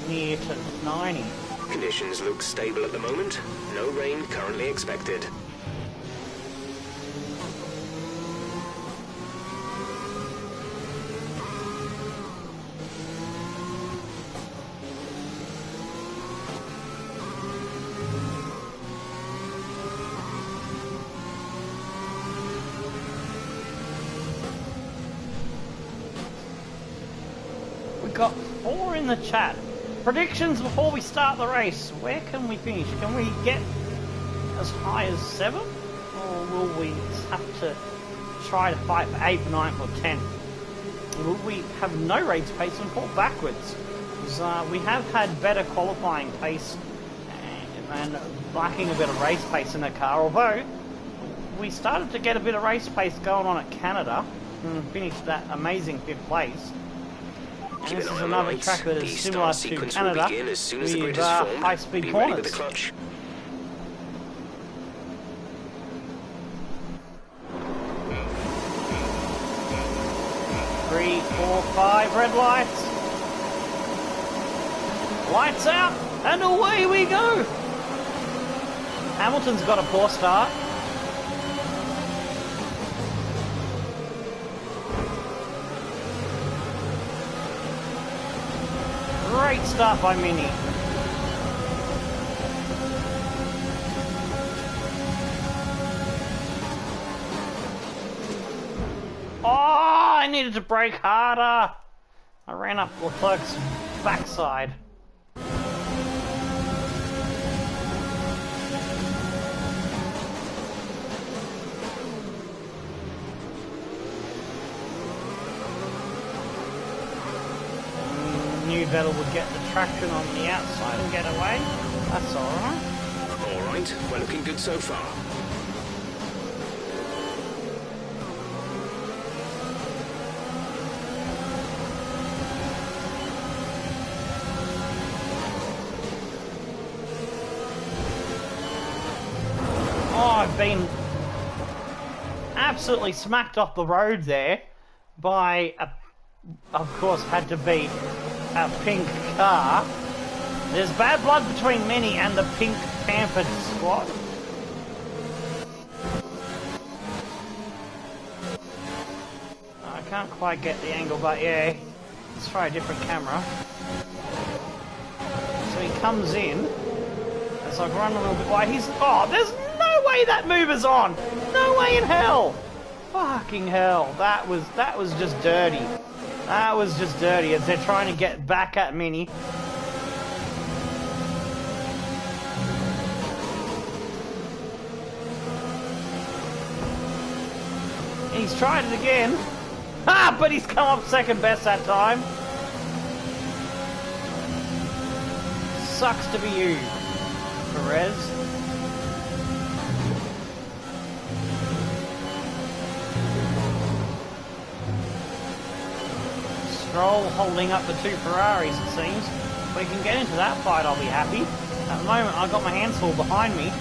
near to 90. Conditions look stable at the moment. No rain currently expected. We've got 4 in the chat. Predictions before we start the race. Where can we finish? Can we get as high as 7? Or will we have to try to fight for 8th, 9th or 10th? Will we have no race pace and fall backwards? Because we have had better qualifying pace and lacking a bit of race pace in the car. Although we started to get a bit of race pace going on at Canada and finished that amazing 5th place. And this is another track that is similar to Canada with high-speed corners. 3, 4, 5 red lights. Lights out, and away we go. Hamilton's got a poor start. Great start by Minnie. Oh, I needed to brake harder. I ran up Leclerc's backside. Knew Vettel would get the traction on the outside and get away. That's alright. Alright, we're looking good so far. Oh, I've been absolutely smacked off the road there by a, of course, had to be a pink car. There's bad blood between Minnie and the pink pampered squad. I can't quite get the angle, but yeah, let's try a different camera. So he comes in as I've run a little bit wide. Oh, there's no way that mover's on. No way in hell. Fucking hell. That was just dirty. That was just dirty as they're trying to get back at Minnie. He's tried it again. Ah, but he's come up second best that time. Sucks to be you, Perez. Stroll holding up the 2 Ferraris, it seems. If we can get into that fight, I'll be happy. At the moment, I've got my hands full behind me.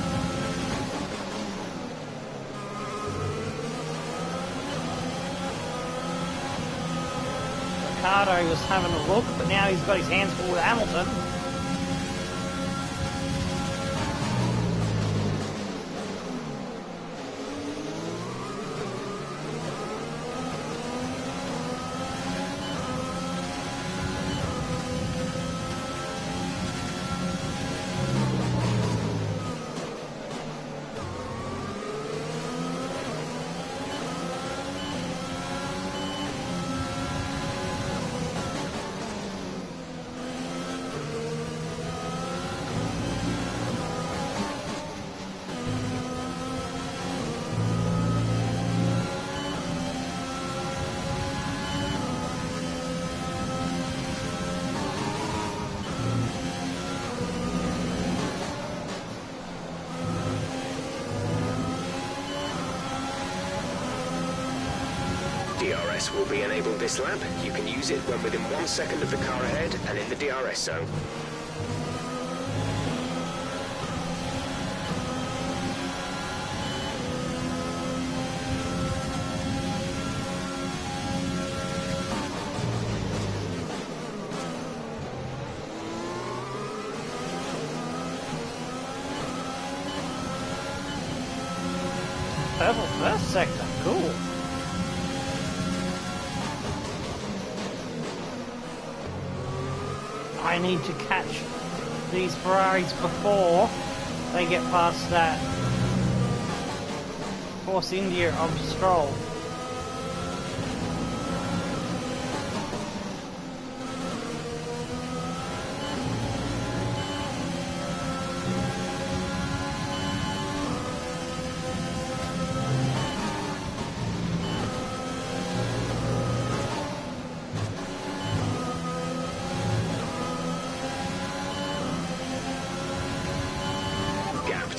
Ricardo was having a look, but now he's got his hands full with Hamilton. DRS will be enabled this lap. You can use it when within 1 second of the car ahead and in the DRS zone. Purple first sector, cool. I need to catch these Ferraris before they get past that Force India of Stroll.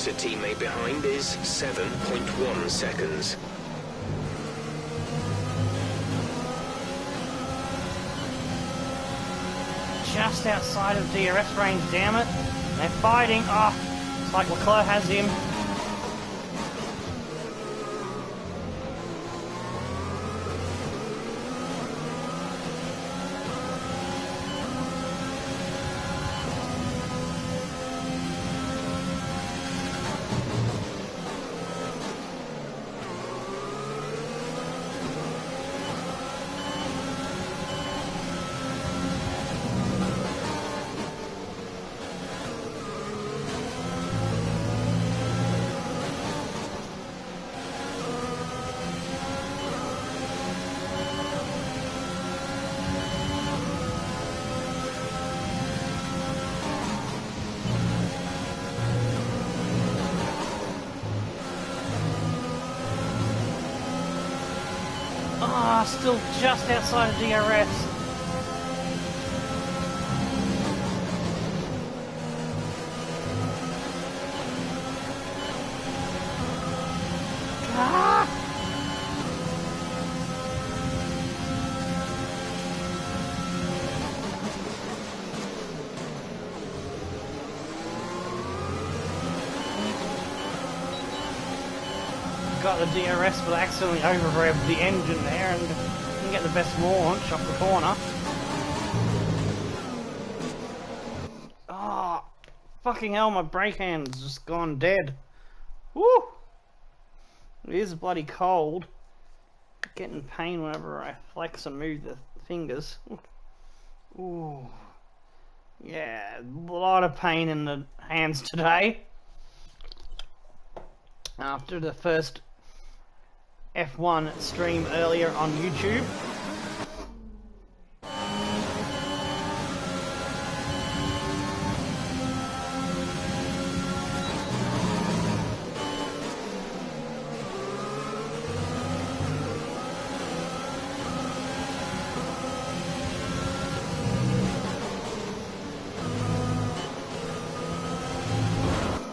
To teammate behind is 7.1 seconds. Just outside of DRS range, damn it. They're fighting. Oh, it's like Leclerc has him. Still just outside of DRS. Ah! Got the DRS, but accidentally over-revved the engine there and didn't get the best launch off the corner. Oh, fucking hell, my brake hand's just gone dead. Woo! It is bloody cold. Getting pain whenever I flex and move the fingers. Ooh. Yeah, a lot of pain in the hands today. After the first F1 stream earlier on YouTube.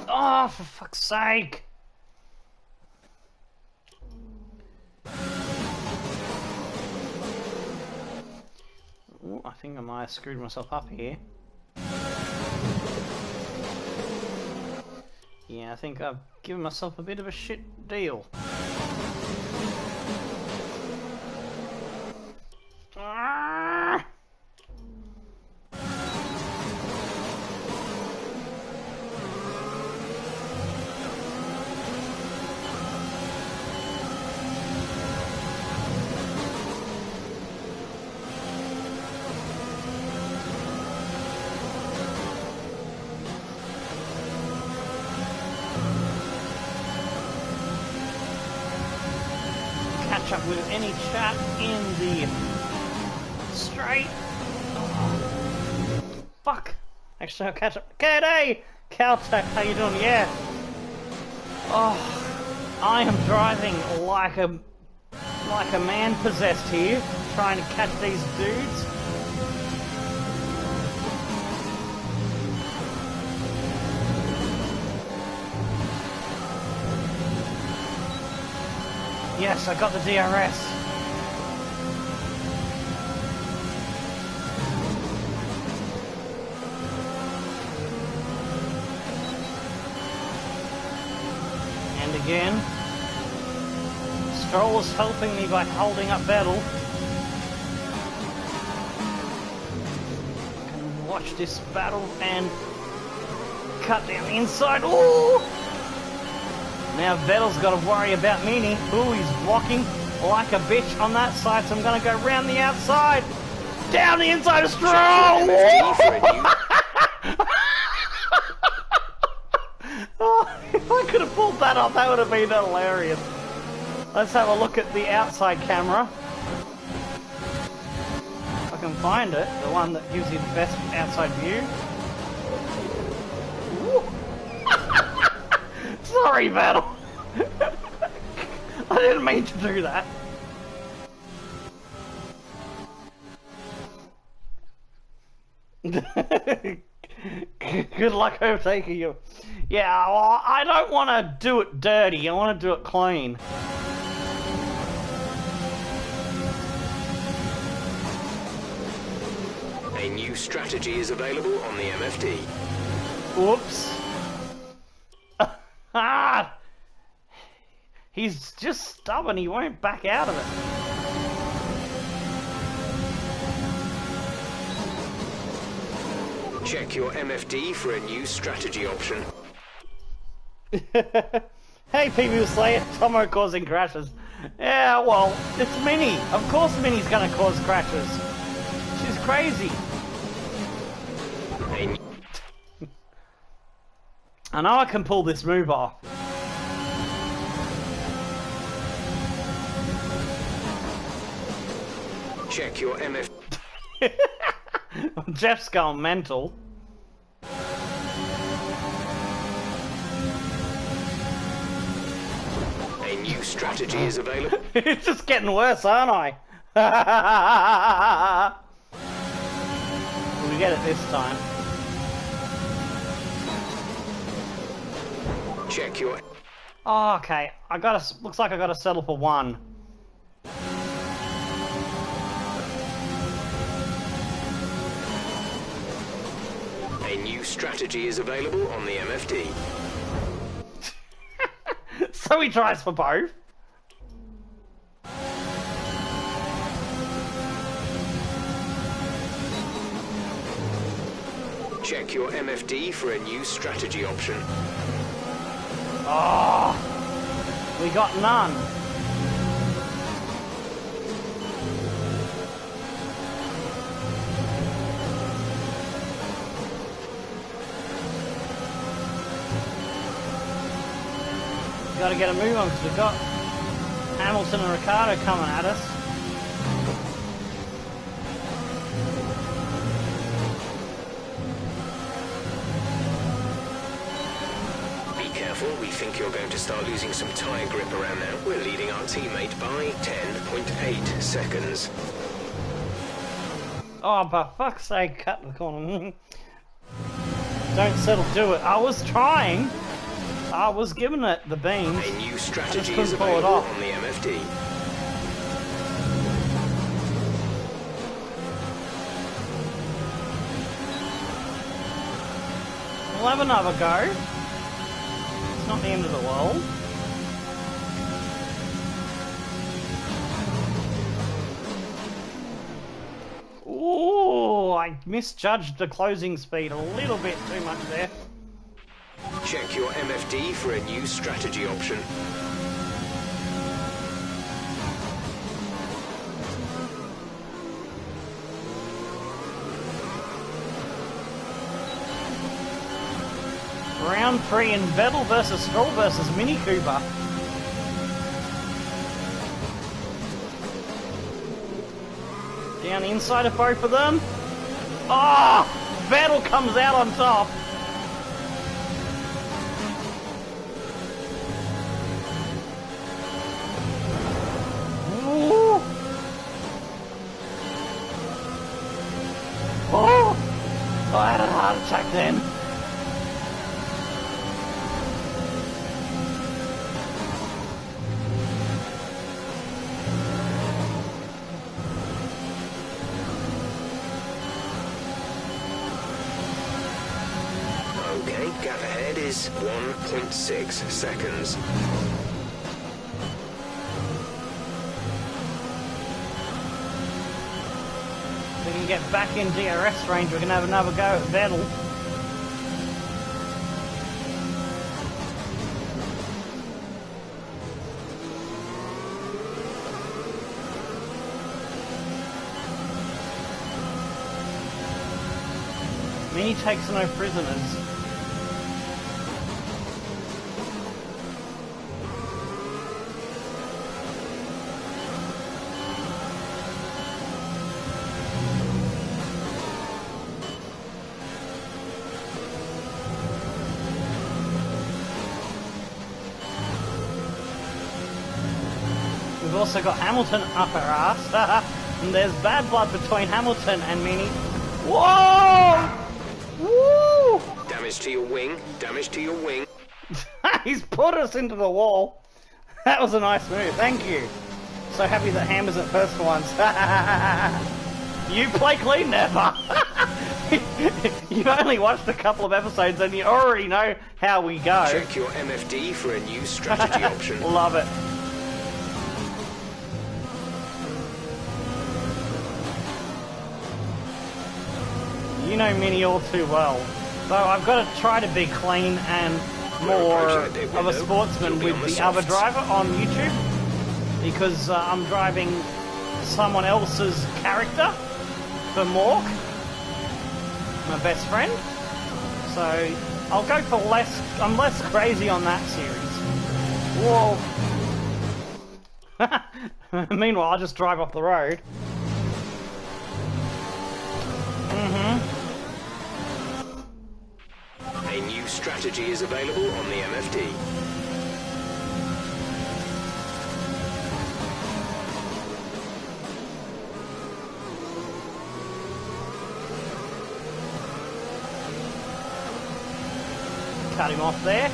Oh, for fuck's sake! Ooh, I think I might have screwed myself up here. Yeah, I think I've given myself a bit of a shit deal. Ah! Up with any chat in the straight. Oh, fuck. Actually, I'll catch up. Gday! Caltech, how you doing? Yeah. Oh, I am driving like a man possessed here, trying to catch these dudes. Yes, I got the DRS. again. Stroll's helping me by holding up Vettel. I can watch this battle and cut down the inside. Ooh! Now Vettel's got to worry about Minnie. Ooh, he's blocking like a bitch on that side, so I'm going to go round the outside. Down the inside of Stroll! Oh, if I could have pulled that off, that would have been hilarious. Let's have a look at the outside camera. If I can find it, the one that gives you the best outside view. Sorry, Vettel. I didn't mean to do that. Good luck overtaking you. Yeah, well, I don't want to do it dirty. I want to do it clean. A new strategy is available on the MFD. Whoops. Ah! He's just stubborn. He won't back out of it. Check your MFD for a new strategy option. Hey, people say it. Tomo causing crashes. Yeah, well, it's Minnie. Of course Minnie's gonna cause crashes. She's crazy. I know I can pull this move off. Check your MF. Jeff's going mental. A new strategy is available. It's just getting worse, aren't I? We get it this time. Check your. Oh, okay. Looks like I gotta settle for one. A new strategy is available on the MFD. So he tries for both. Check your MFD for a new strategy option. Oh, we got none. Got to get a move on because we've got Hamilton and Ricciardo coming at us. We think you're going to start losing some tyre grip around now. We're leading our teammate by 10.8 seconds. Oh, for fuck's sake, cut the corner. Don't settle, do it. I was trying. I was giving it the beans. A new strategy is available on the MFD. We'll have another go. Not the end of the world. Ooh, I misjudged the closing speed a little bit too much there. Check your MFD for a new strategy option. Round 3 in Vettel versus Stroll versus Mini Cooper. Down the inside of both of them. Ah! Oh, Vettel comes out on top. Ooh. Oh! I had a heart attack then. gap ahead is 1.6 seconds. If we can get back in DRS range, we can have another go at Vettel. Minnie takes no prisoners. We've also got Hamilton up our ass. And there's bad blood between Hamilton and Minnie. Whoa! Woo! Damage to your wing, damage to your wing. He's put us into the wall. That was a nice move, thank you. So happy that Ham isn't first for once. You play clean, never. You've only watched a couple of episodes and you already know how we go. Check your MFD for a new strategy option. Love it. You know Minnie all too well. So I've got to try to be clean and more of a sportsman with the other driver on YouTube because I'm driving someone else's character for Mork, my best friend. So I'll go for I'm less crazy on that series. Whoa. Meanwhile, I'll just drive off the road. A new strategy is available on the MFD. Cut him off there.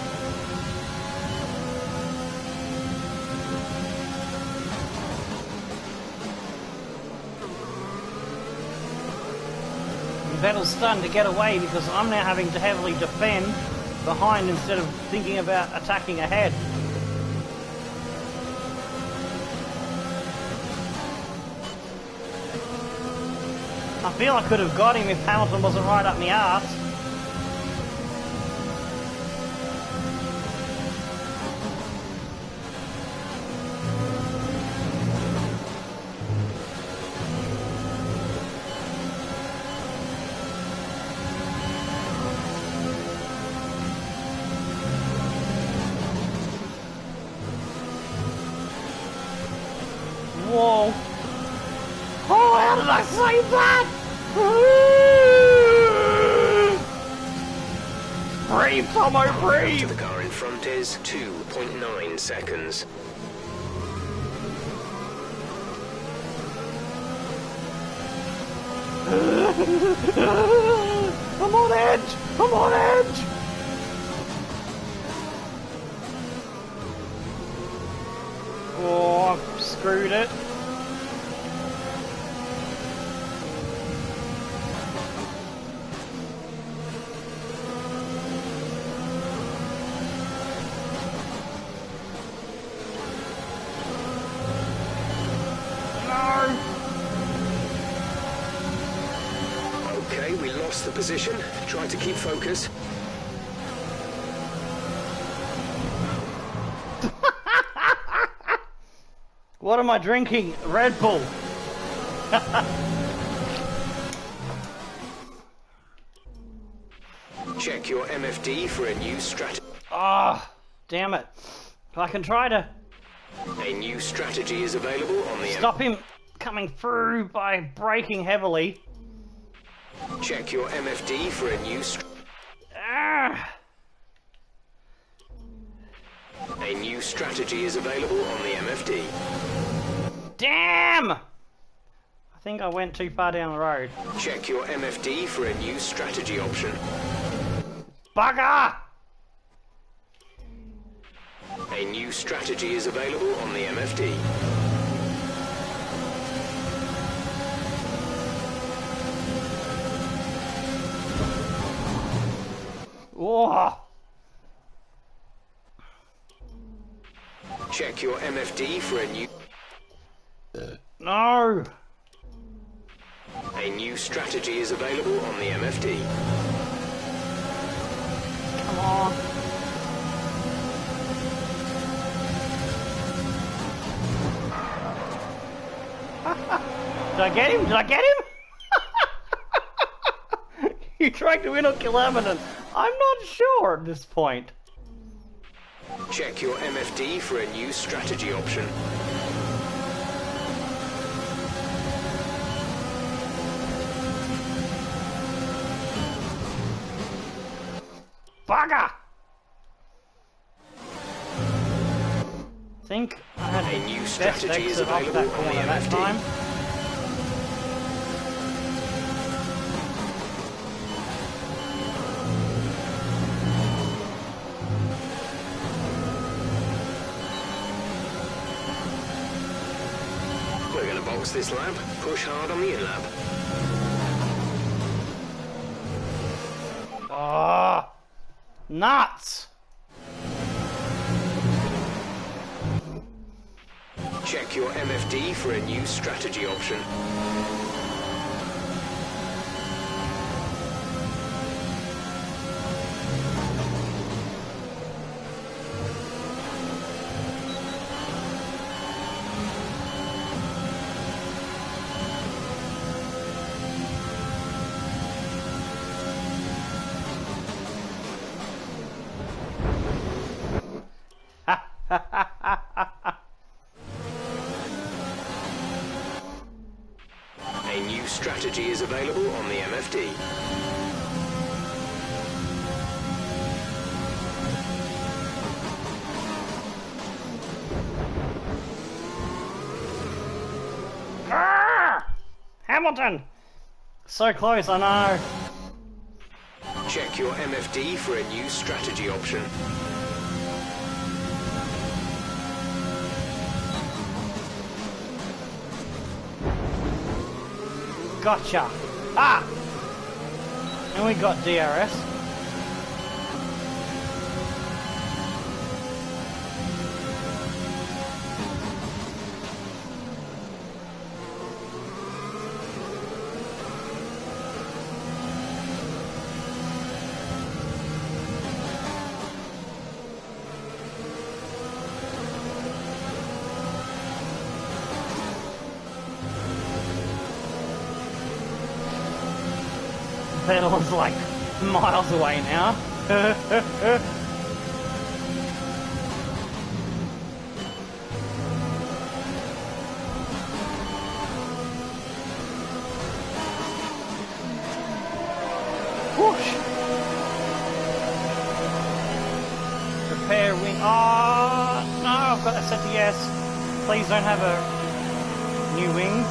Vettel's starting to get away because I'm now having to heavily defend behind instead of thinking about attacking ahead. I feel I could have got him if Hamilton wasn't right up my arse. Whoa. Oh, how did I save that? Breathe, Tomo, breathe! To the car in front is 2.9 seconds. I'm on edge! I'm on edge! Oh, I've screwed it. No! Okay, we lost the position. Try to keep focus. What am I drinking? Red Bull. Check your MFD for a new strategy. Ah, damn it. I can try to A new strategy is available on the stop him coming through by braking heavily. Check your MFD for a new Ah. A new strategy is available on the MFD. Damn! I think I went too far down the road. Check your MFD for a new strategy option. Bugger! A new strategy is available on the MFD. Oh, Check your MFD for a new... No! A new strategy is available on the MFD. Come on. Did I get him? Did I get him? You trying to win or kill Eminem? I'm not sure at this point. Check your MFD for a new strategy option. Bugger! I think I had A new best strategy is exit off available that on the corner that MFD. time. We're going to box this lap. Push hard on the in-lap. Ah, nuts! Check your MFD for a new strategy option. A new strategy is available on the MFD. Ah! Hamilton! So close, I know. Check your MFD for a new strategy option. Gotcha. Ah! And we got DRS. Pedal's like miles away now. Whoosh! Prepare wing. Oh no! I've got that set to yes. Please don't have a new wing.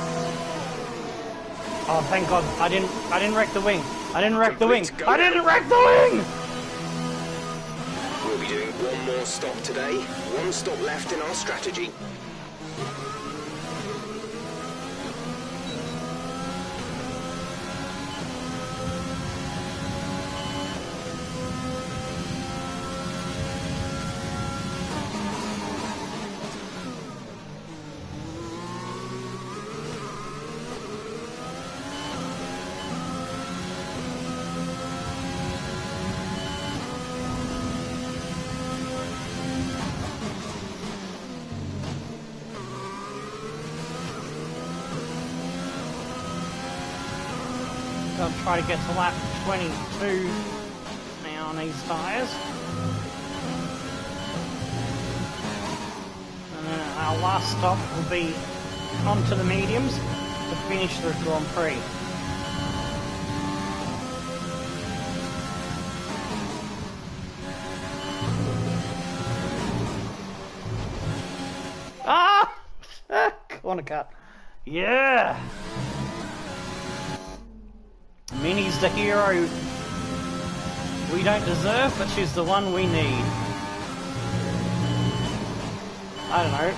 Oh, thank God! I didn't wreck the wing. I didn't wreck the wing. I didn't wreck the wing. We'll be doing one more stop today. One stop left in our strategy. I'll try to get to lap 22 now on these tyres. And then our last stop will be onto the mediums to finish the Grand Prix. Ah! Corner cut. Yeah! Minnie's the hero we don't deserve, but she's the one we need. I don't know.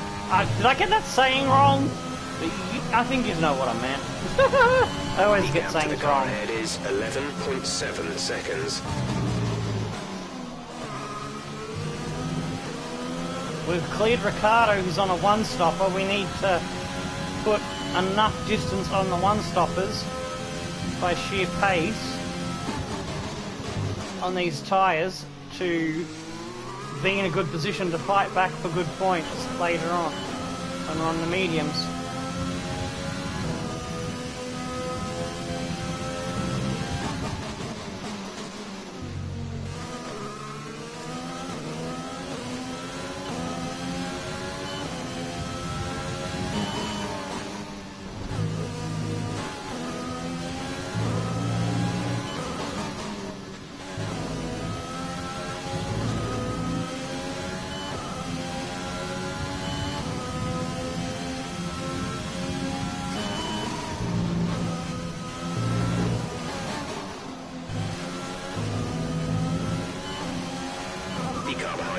Did I get that saying wrong? I think you know what I meant. I always get sayings The car wrong. ahead is 11.7 seconds. We've cleared Ricardo, who's on a one-stopper. We need to put enough distance on the one-stoppers by sheer pace on these tyres to be in a good position to fight back for good points later on when we're on the mediums.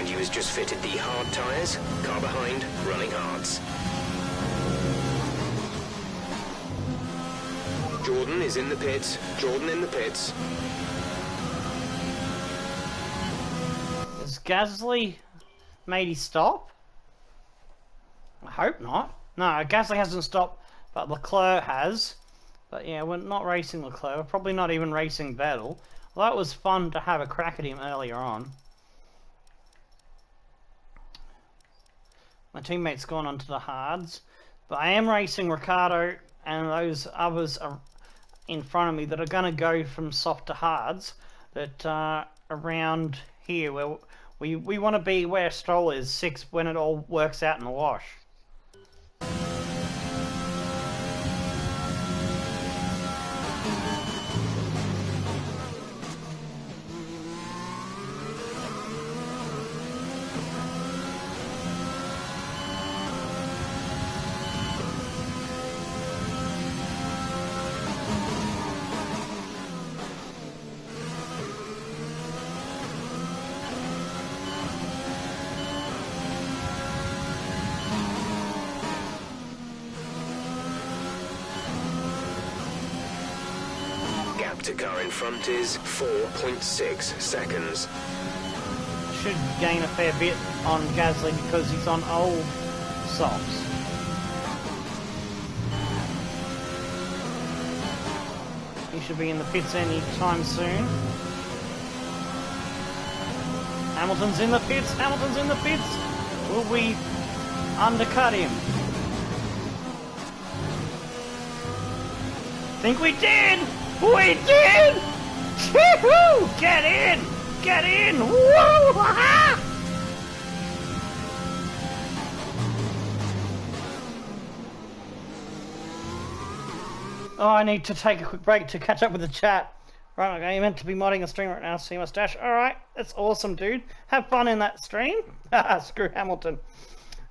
Has just fitted the hard tyres. Car behind, running hards. Jordan is in the pits. Jordan in the pits. Has Gasly made his stop? I hope not. No, Gasly hasn't stopped, but Leclerc has. But yeah, we're not racing Leclerc. We're probably not even racing Vettel. Well, that was fun to have a crack at him earlier on. My teammate's gone onto the hards, but I am racing Ricardo and those others are in front of me that are going to go from soft to hards, that are around here where we want to be where Stroll is, 6, when it all works out in the wash. To car in front is 4.6 seconds. Should gain a fair bit on Gasly because he's on old softs. He should be in the pits any time soon. Hamilton's in the pits. Hamilton's in the pits. Will we undercut him? Think we did! We did! Woo-hoo! Get in! Get in! Woo! Ha-ha! Oh, I need to take a quick break to catch up with the chat. Right, okay, you're meant to be modding a stream right now, see mustache. Alright, that's awesome, dude. Have fun in that stream. Screw Hamilton.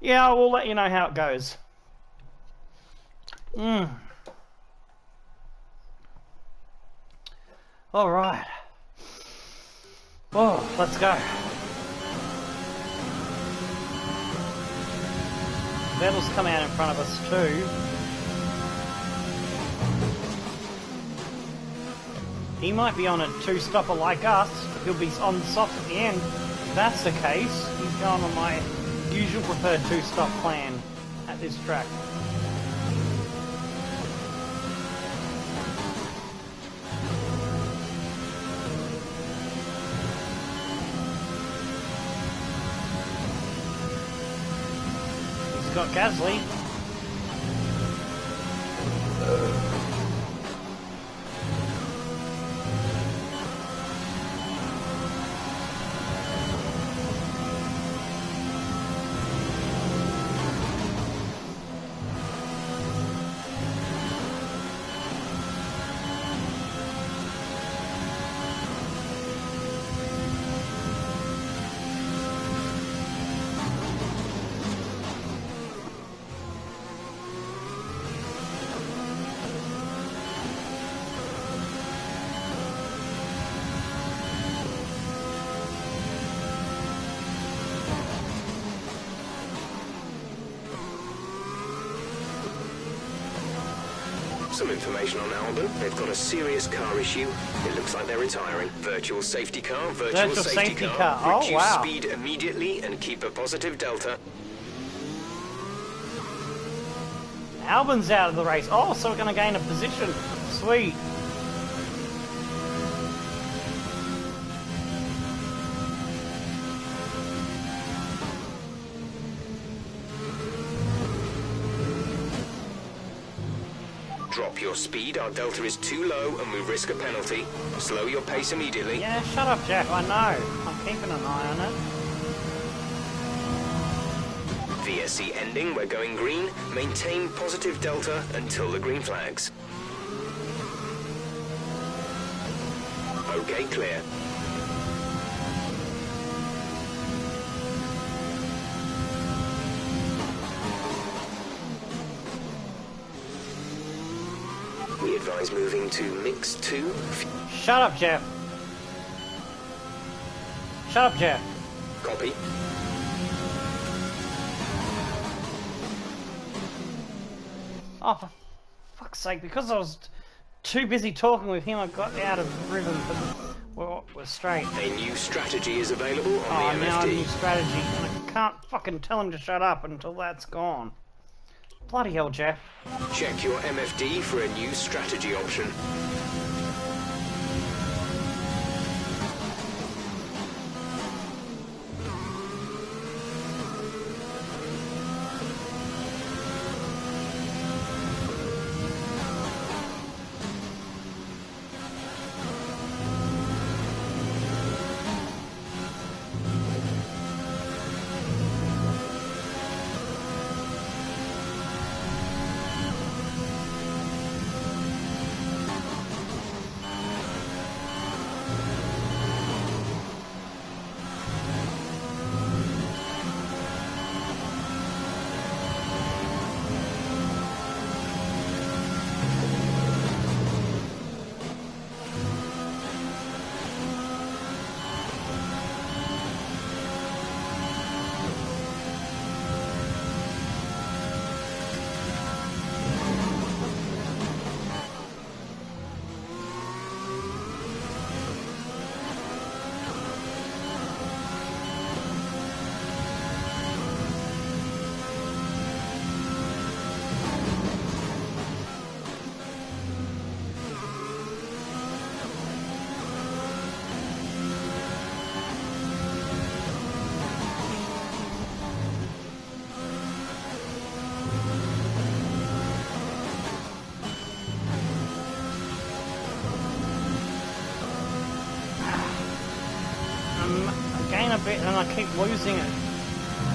Yeah, we'll let you know how it goes. All right. Oh, let's go. Vettel's come out in front of us too. He might be on a two-stopper like us. He'll be on the soft at the end. If that's the case, he's going on my usual preferred two-stop plan at this track. Got Gasly. Some information on Albon. They've got a serious car issue. It looks like they're retiring. Virtual safety car, virtual safety car. Oh, Reduce wow. speed immediately and keep a positive delta. Albon's out of the race. Oh, so we're going to gain a position. Sweet. Drop your speed, our delta is too low and we risk a penalty. Slow your pace immediately. Yeah, shut up, Jeff. I know. I'm keeping an eye on it. VSC ending, we're going green. Maintain positive delta until the green flags. Okay, clear. We advise moving to mix 2. Shut up, Jeff. Shut up, Jeff. Copy. Oh, for fuck's sake, because I was too busy talking with him, I got out of rhythm, but we're straight. A new strategy is available on the Now a new MFD. strategy, and I can't fucking tell him to shut up until that's gone. Bloody hell, Jeff. Check your MFD for a new strategy option. Gain a bit and I keep losing it.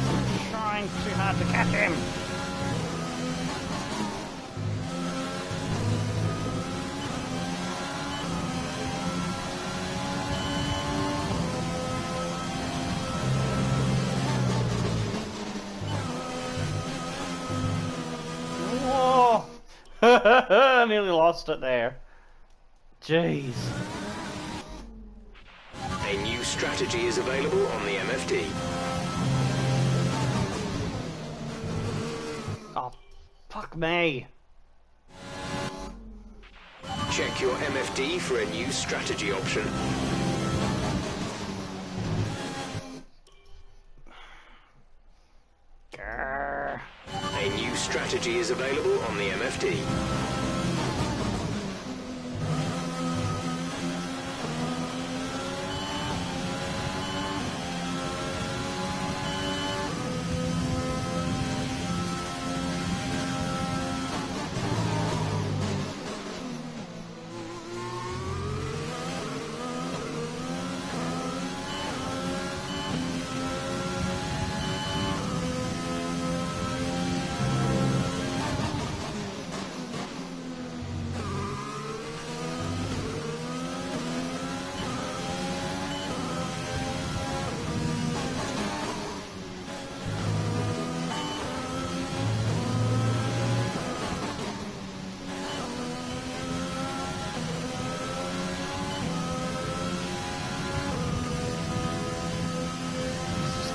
I'm trying too hard to catch him. Whoa! I nearly lost it there. Jeez. A new strategy is available on the MFD. Oh, fuck me. Check your MFD for a new strategy option. Grr. A new strategy is available on the MFD.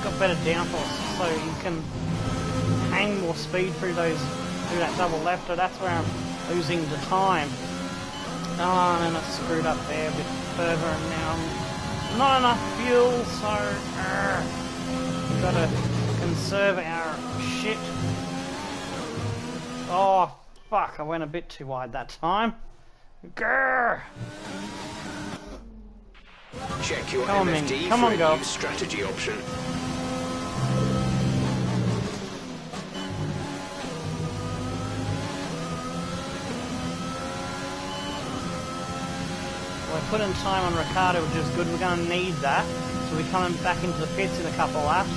Got better downforce, so you can hang more speed through that double lefter. That's where I'm losing the time. Oh, and then I screwed up there a bit further, and now not enough fuel, so we've got to conserve our shit. Oh, fuck, I went a bit too wide that time. Grr. Check your Come on, MFD Minnie. Come for on, a go. new strategy option. We're putting time on Ricardo, which is good. We're going to need that. So we're coming back into the pits in a couple of laps.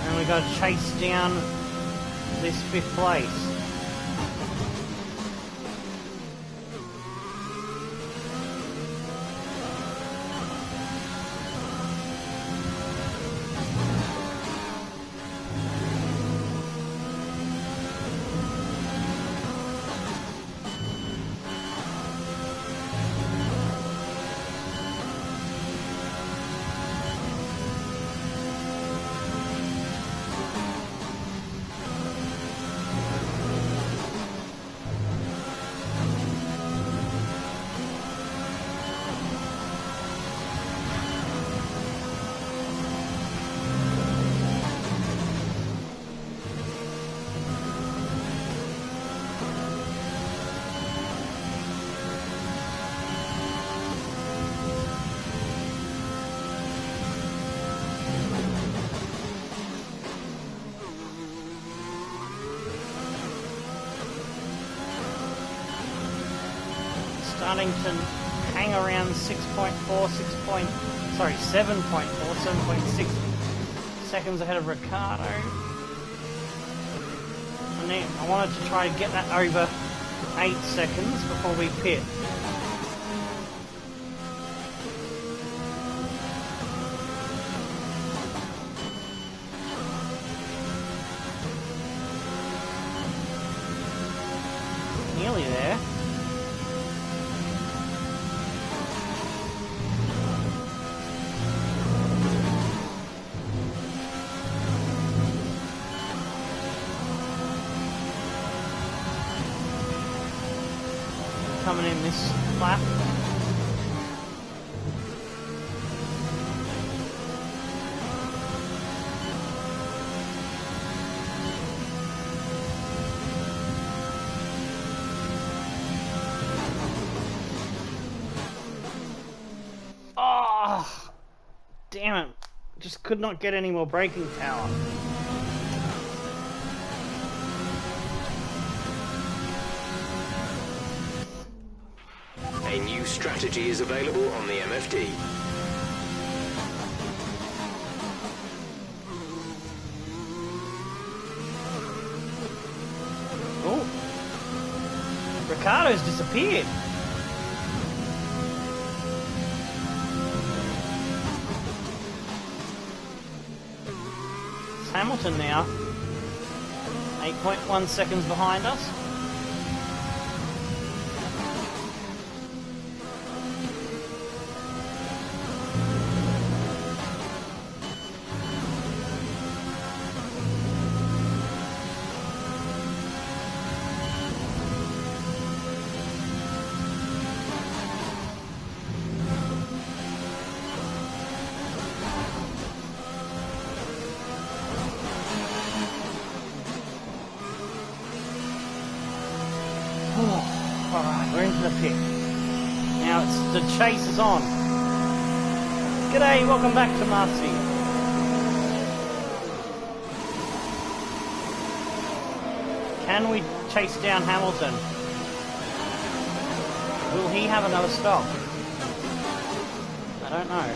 And we've got to chase down this 5th place. Starting to hang around 7.4, 7.6 seconds ahead of Ricardo. And then I wanted to try to get that over 8 seconds before we pit. Nearly there. Coming in this lap. Oh, damn it. Just could not get any more braking power. A new strategy is available on the MFD. Oh, Ricardo's disappeared. It's Hamilton now. 8.1 seconds behind us. Alright, we're into the pit. Now it's the chase is on. G'day, welcome back to Marcy. Can we chase down Hamilton? Will he have another stop? I don't know.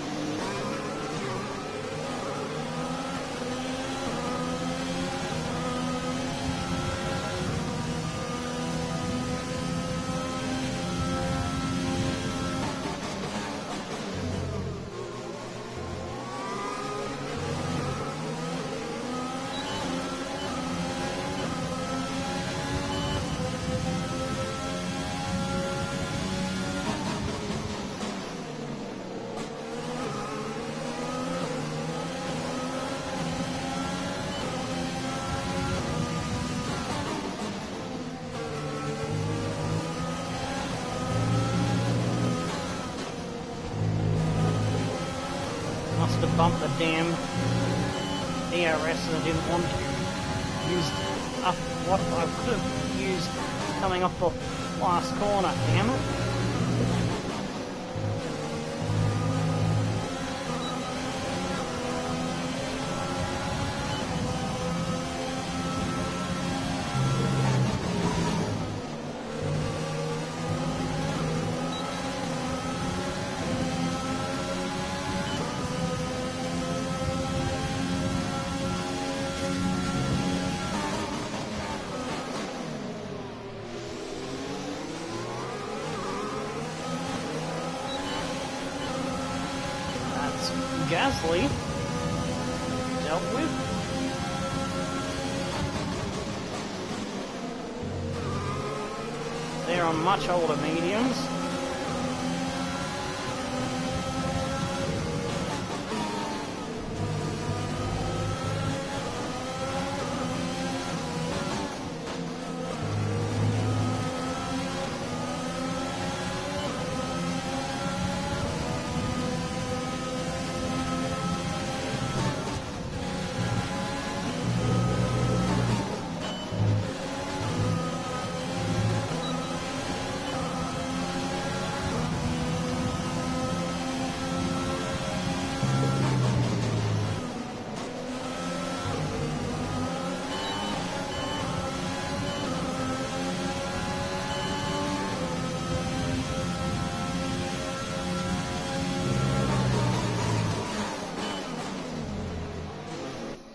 bumped the damn ERS and I didn't want to use up what I could have used coming off the last corner, damn it. Gasly dealt with. They're on much older mediums.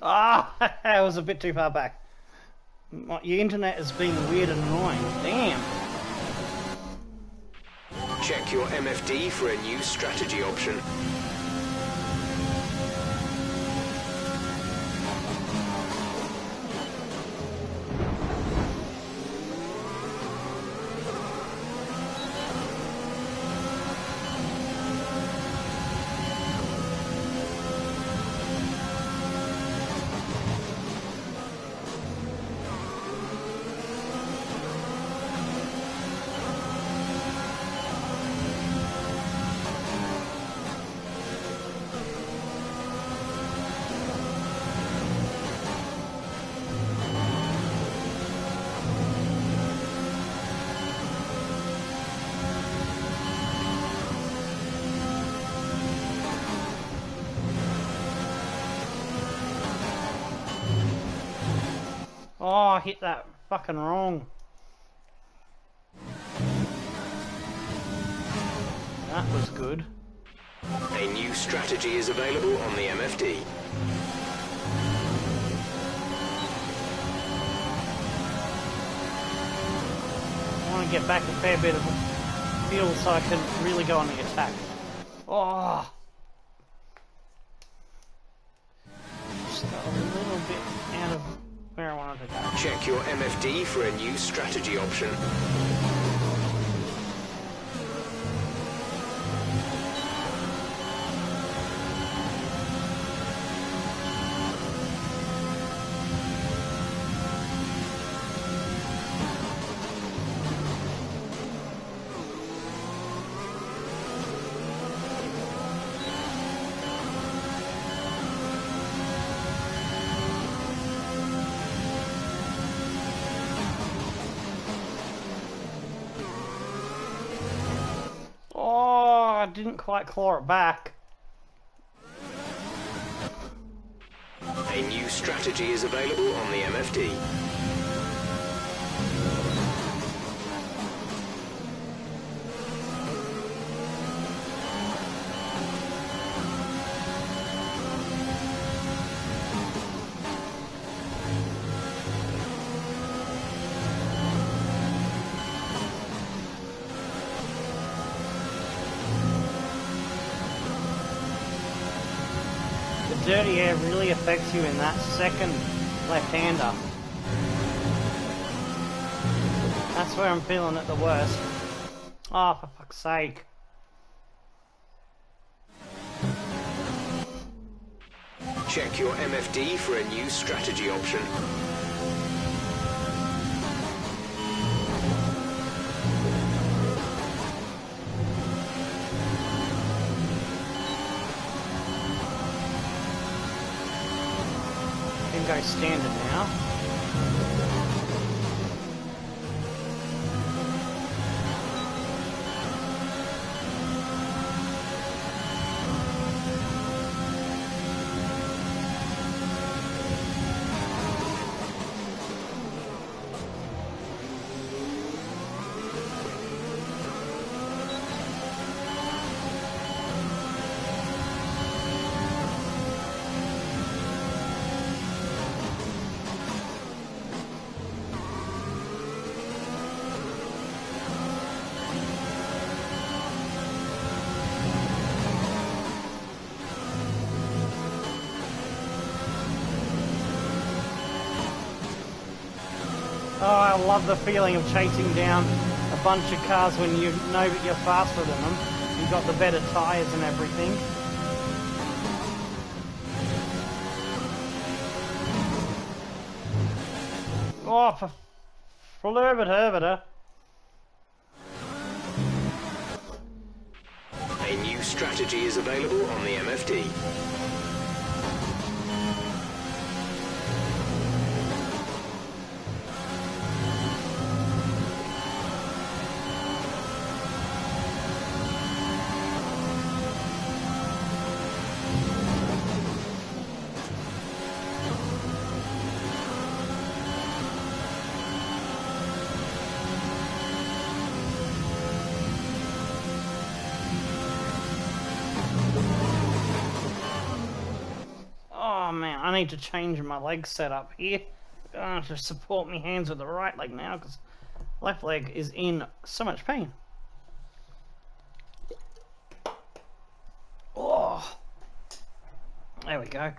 Ah, that was a bit too far back. Your internet has been weird and annoying. Damn. Check your MFD for a new strategy option. Oh, I hit that fucking wrong. That was good. A new strategy is available on the MFD. I want to get back a fair bit of fuel so I can really go on the attack. Oh! Just got a little bit out of where I wanted to go. Check your MFD for a new strategy option. I didn't quite claw it back. A new strategy is available on the MFD. Dirty air really affects you in that second left-hander. That's where I'm feeling it the worst. Oh, for fuck's sake. Check your MFD for a new strategy option. go standard now. Oh, I love the feeling of chasing down a bunch of cars when you know that you're faster than them. You've got the better tyres and everything. Oh, for Flurberter. A new strategy is available on the MFD. Oh man, I need to change my leg setup here to support my hands with the right leg now, because left leg is in so much pain. Oh, there we go.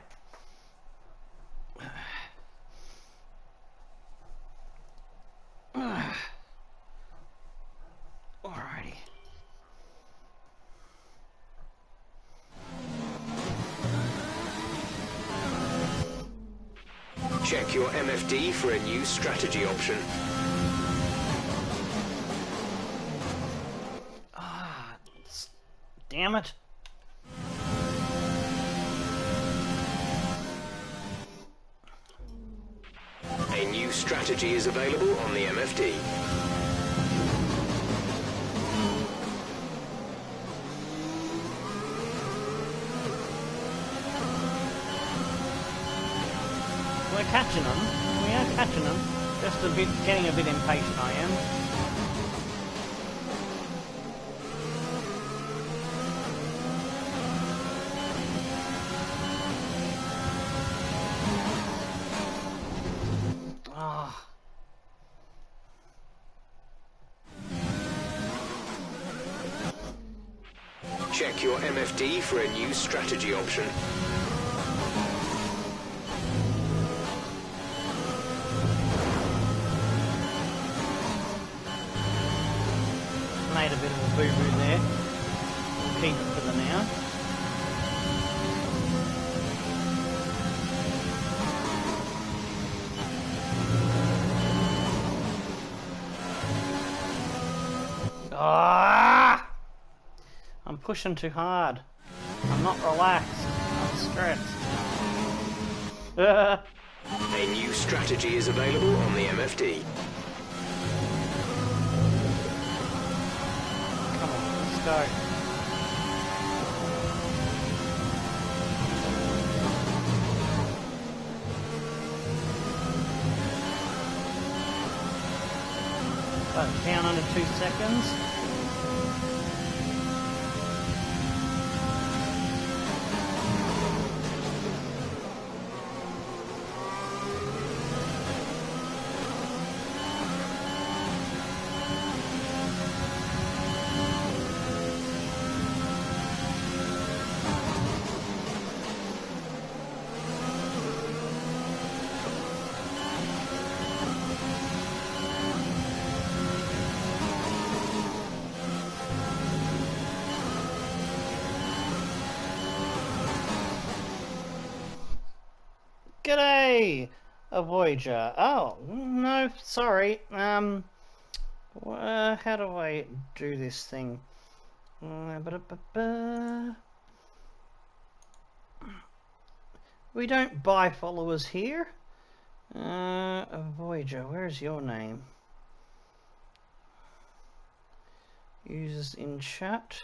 Alrighty. Check your MFD for a new strategy option. Ah, damn it. A new strategy is available on the MFD. We're catching them. We are catching them. Just a bit, getting a bit impatient I am. Ah. Check your MFD for a new strategy option. Made a bit of a boo-boo there. We'll keep it for the now. Ah! I'm pushing too hard. I'm not relaxed. I'm stressed. A new strategy is available on the MFD. Come on, let's go. Down under 2 seconds. G'day, a Voyager. Oh, no, sorry. How do I do this thing? We don't buy followers here. Voyager, where's your name? Users in chat.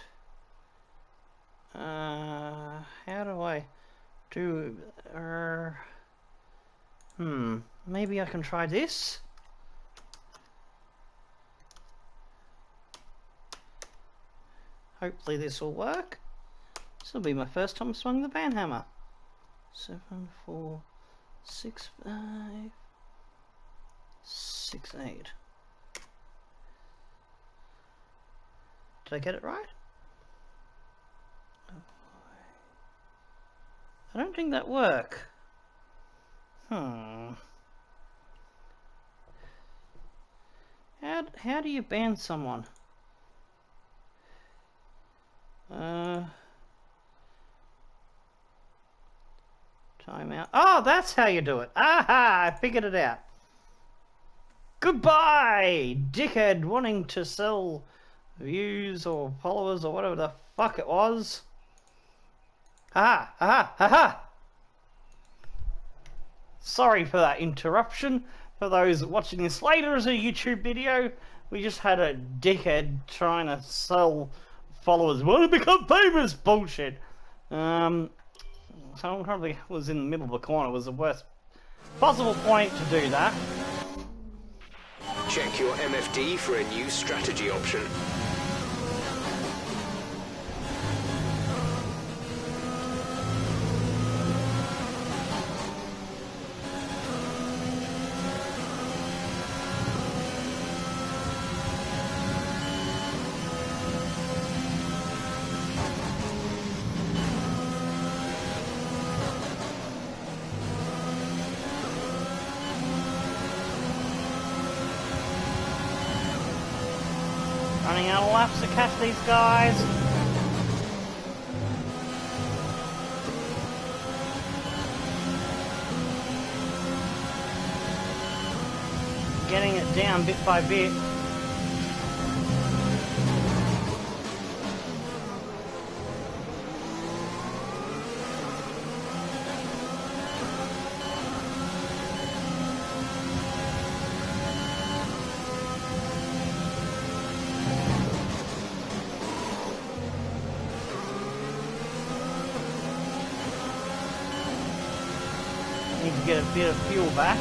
How do I do... maybe I can try this? Hopefully this will work. This will be my first time swung the banhammer. 7, 4, 6, 5, 6, 8. Did I get it right? I don't think that worked. How do you ban someone? Timeout. Oh, that's how you do it. Aha! I figured it out. Goodbye, dickhead wanting to sell views or followers or whatever the fuck it was. Ha ha ha ha! Sorry for that interruption. For those watching this later as a YouTube video, we just had a dickhead trying to sell followers. Want to become famous? Bullshit. Someone probably was in the middle of the corner. It was the worst possible point to do that. Check your MFD for a new strategy option. Running out of laps to catch these guys. Getting it down bit by bit. Need to get a bit of fuel back.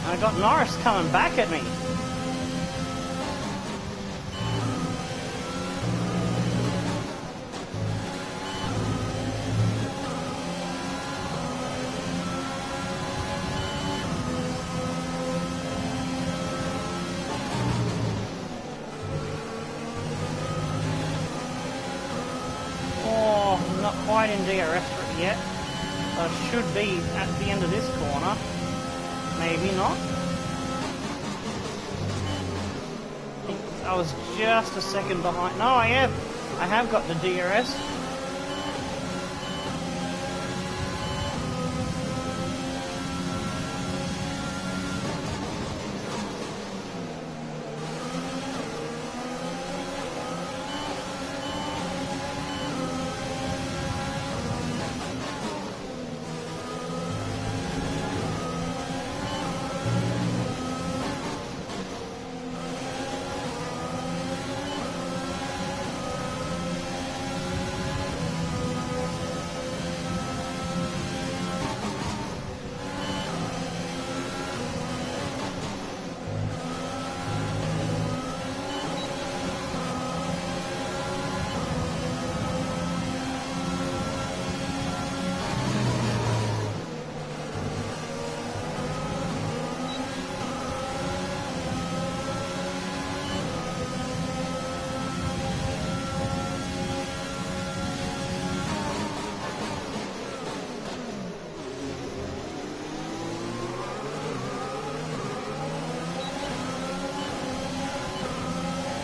I got Norris coming back at me. Not quite in DRS yet. I should be at the end of this corner. Maybe not. I was just a second behind. No, I have got the DRS.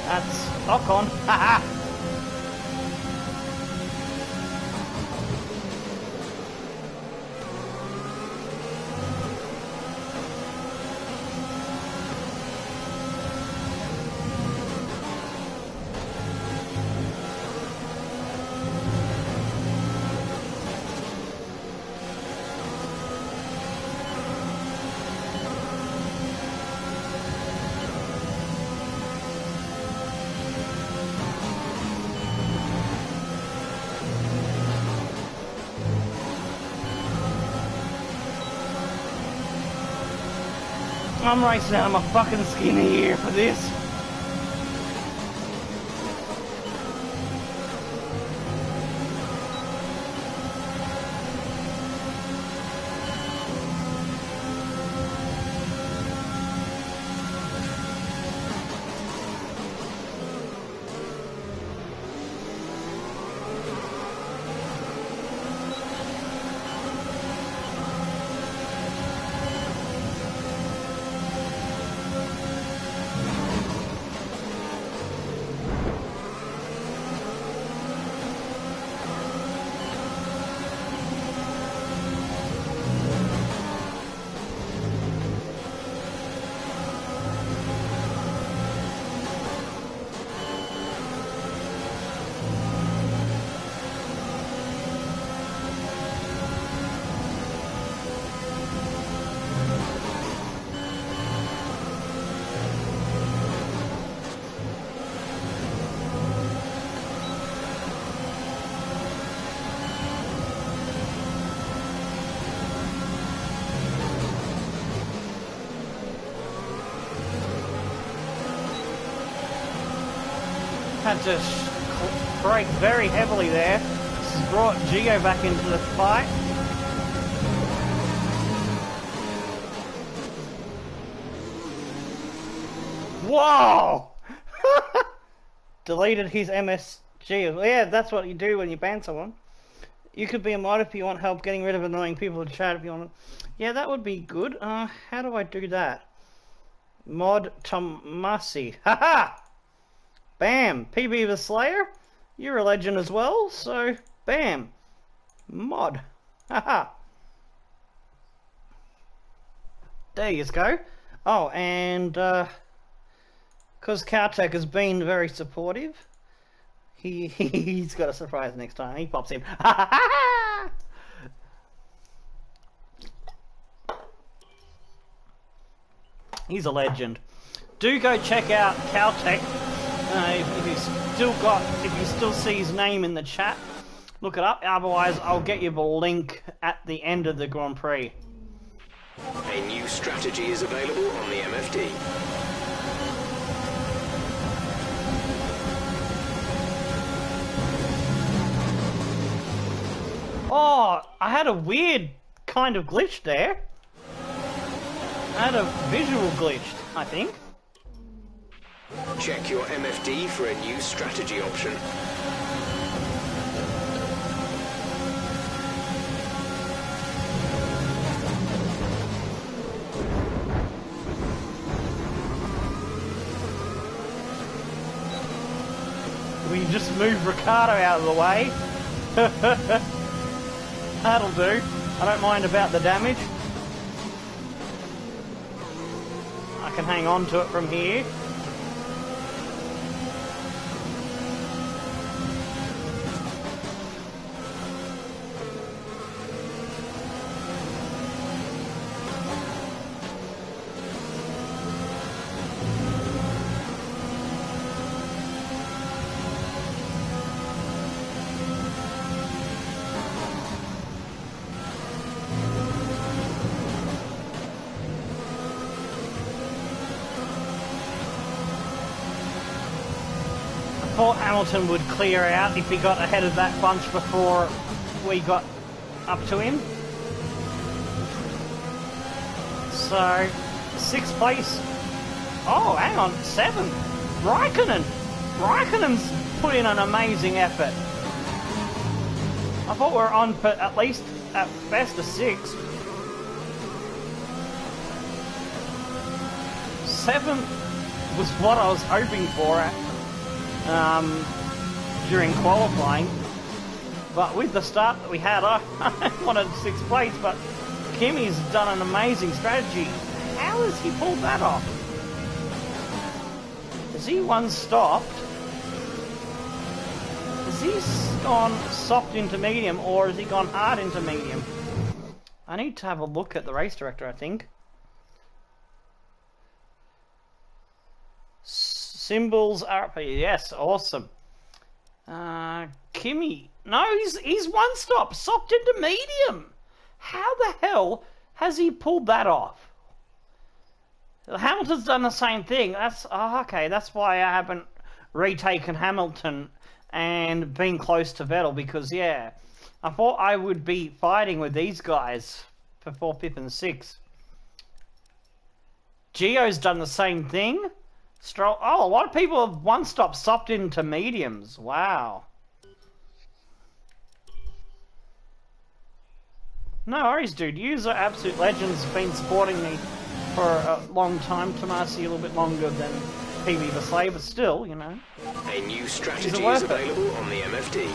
That's lock on. Haha. I'm racing out of my fucking skin here for this. Had to brake very heavily there. This has brought Gio back into the fight. Whoa! Deleted his MSG. Yeah, that's what you do when you ban someone. You could be a mod if you want help getting rid of annoying people to chat if you want. Yeah, that would be good. How do I do that? Mod Tomasi. Haha! Bam! PB the Slayer, you're a legend as well, so bam! Mod. Haha! There you go. Oh, and because Cowtech has been very supportive, he's got a surprise next time. He pops in. He's a legend. Do go check out Cowtech. If you still see his name in the chat, look it up. Otherwise, I'll get you the link at the end of the Grand Prix. A new strategy is available on the MFD. Oh, I had a weird kind of glitch there. I had a visual glitch, I think. Check your MFD for a new strategy option. We just move Ricardo out of the way. That'll do. I don't mind about the damage. I can hang on to it from here. Thought Hamilton would clear out if he got ahead of that bunch before we got up to him. So, 6th place. Oh, hang on, 7th. Raikkonen. Raikkonen's put in an amazing effort. I thought we were on for at least at best a 6th. 7th was what I was hoping for during qualifying, but with the start that we had, I wanted 6th place, but Kimi's done an amazing strategy. How has he pulled that off? Has he one-stopped? Has he gone soft into medium, or has he gone hard into medium? I need to have a look at the race director, I think. Symbols are up here. Yes, awesome. Kimi. No, he's one stop. Soft into medium. How the hell has he pulled that off? Hamilton's done the same thing. That's okay. That's why I haven't retaken Hamilton and been close to Vettel, because yeah, I thought I would be fighting with these guys for 4th, 5th, and 6th. Gio's done the same thing. Stroll. Oh, a lot of people have one-stop stopped into mediums. Wow. No worries, dude. You're absolute legends. Been supporting me for a long time. Tomasi a little bit longer than PB Vasley, but still, you know. A new strategy is available on the MFD.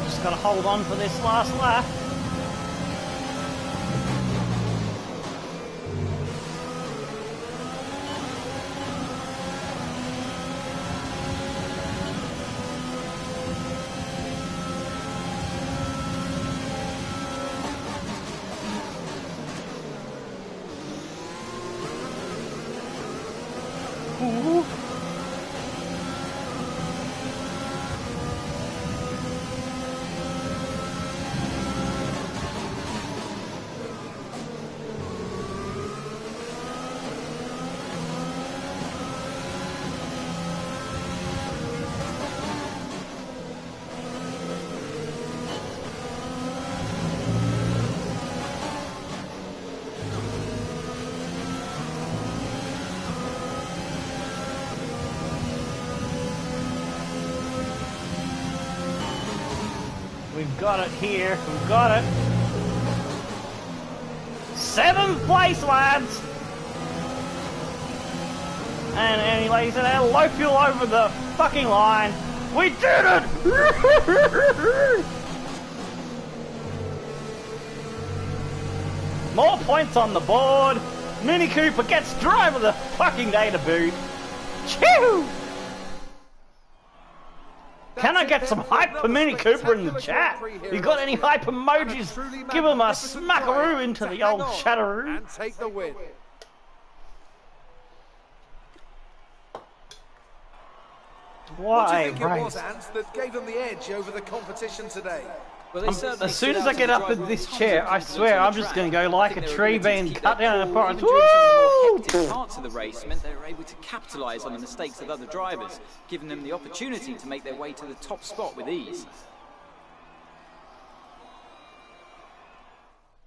Just gotta hold on for this last lap. Ooh. We've got it here. We've got it. 7th place, lads! And anyway, so they'll loaf you over the fucking line. We did it! More points on the board. Minnie Cooper gets driver of the fucking day to boot. Chew! Can I get some hype for Minnie Cooper in the chat? You got any hype emojis? Give them a smackaroo into the old chatteroo. And take the win. What do you think it was, Ants, that gave them the edge over the competition today? Well, as soon as I get up in this chair, I swear I'm just going to go like a tree being cut down in the forest. Woo! Parts of the race meant they were able to capitalise on the mistakes of other drivers, giving them the opportunity to make their way to the top spot with ease.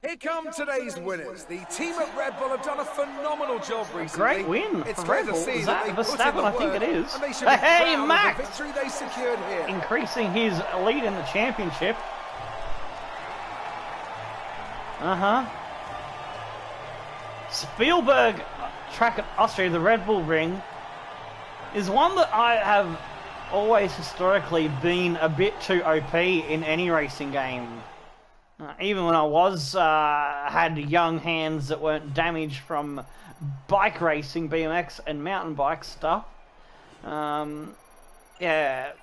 Here come today's winners. The team at Red Bull have done a phenomenal job recently. Great win It's for great Red to Bull. see Is that that they put in Verstappen? the I think work, it is. and they should be Hey, proud of Max! the victory they secured here. Increasing his lead in the championship. Spielberg track at Austria, the Red Bull Ring, is one that I have always historically been a bit too OP in any racing game. Even when I was had young hands that weren't damaged from bike racing, BMX and mountain bike stuff. Yeah.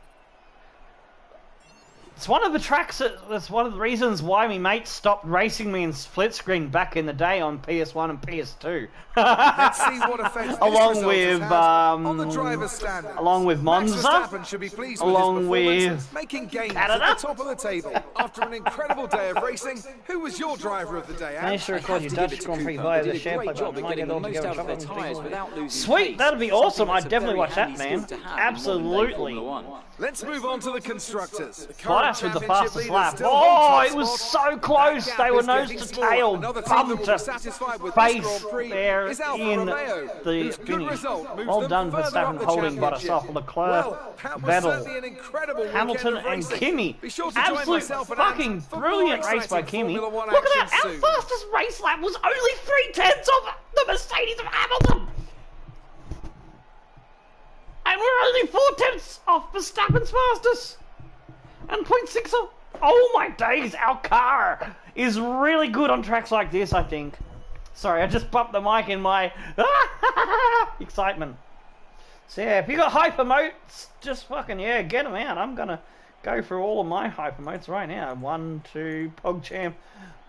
It's one of the tracks that's one of the reasons why my mates stopped racing me in split screen back in the day on PS1 and PS2. Let's see what effect this along with on the driver's standards. along with Monza, should be pleased along with making gains Canada. at the top of the table. After an incredible day of racing, who was your driver of the day? Managed to record your Dutch Grand Prix via the share play button. Might get all together. Sweet, that'd be awesome. I'd definitely watch that, man. Absolutely. Let's move on to the constructors. Bottas with the fastest lap. Oh, it was so close. They were nose to tail. Bumped to face there in the finish. Well done, Verstappen holding Bottas off. Leclerc, Vettel, Hamilton and Kimi. Absolute fucking brilliant race by Kimi. Look at that. Our fastest race lap was only 0.3 of the Mercedes of Hamilton. And we're only 0.4 off Verstappen's fastest. And 0.6 of... Oh my days, our car is really good on tracks like this, I think. Sorry, I just bumped the mic in my excitement. So yeah, if you got hyper motes, just fucking, yeah, get them out. I'm gonna go through all of my hypermodes right now. 1, 2, PogChamp,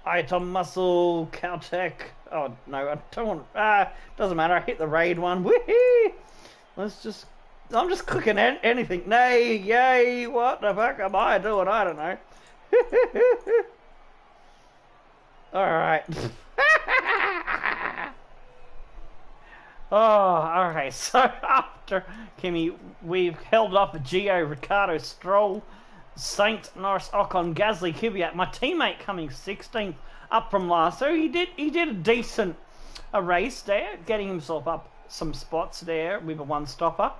Item Muscle, Caltech. Oh no, I don't want. Doesn't matter. I hit the raid one. Woohoo! I'm just clicking anything. Nay, yay! What the fuck am I doing? I don't know. All right. Oh, okay. So after Kimmy, we've held off Gio, Ricardo, Stroll, Saint, Norris, Ocon, Gasly, Kvyat. My teammate coming 16th up from last. So he did a decent race there, getting himself up some spots there with a one-stopper.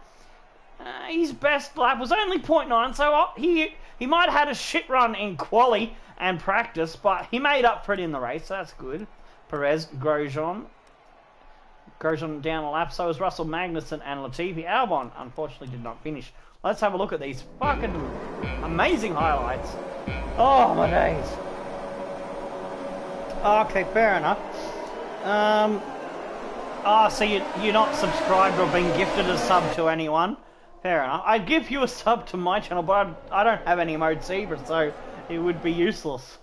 His best lap was only 0.9, so he might have had a shit run in quali and practice, but he made up for it in the race, so that's good. Perez, Grosjean down a lap, so was Russell, Magnussen and Latifi. Albon unfortunately did not finish. Let's have a look at these fucking amazing highlights. Oh my days. Okay, fair enough. So you're not subscribed or been gifted a sub to anyone? Fair enough. I'd give you a sub to my channel, but I don't have any emotes either, so it would be useless.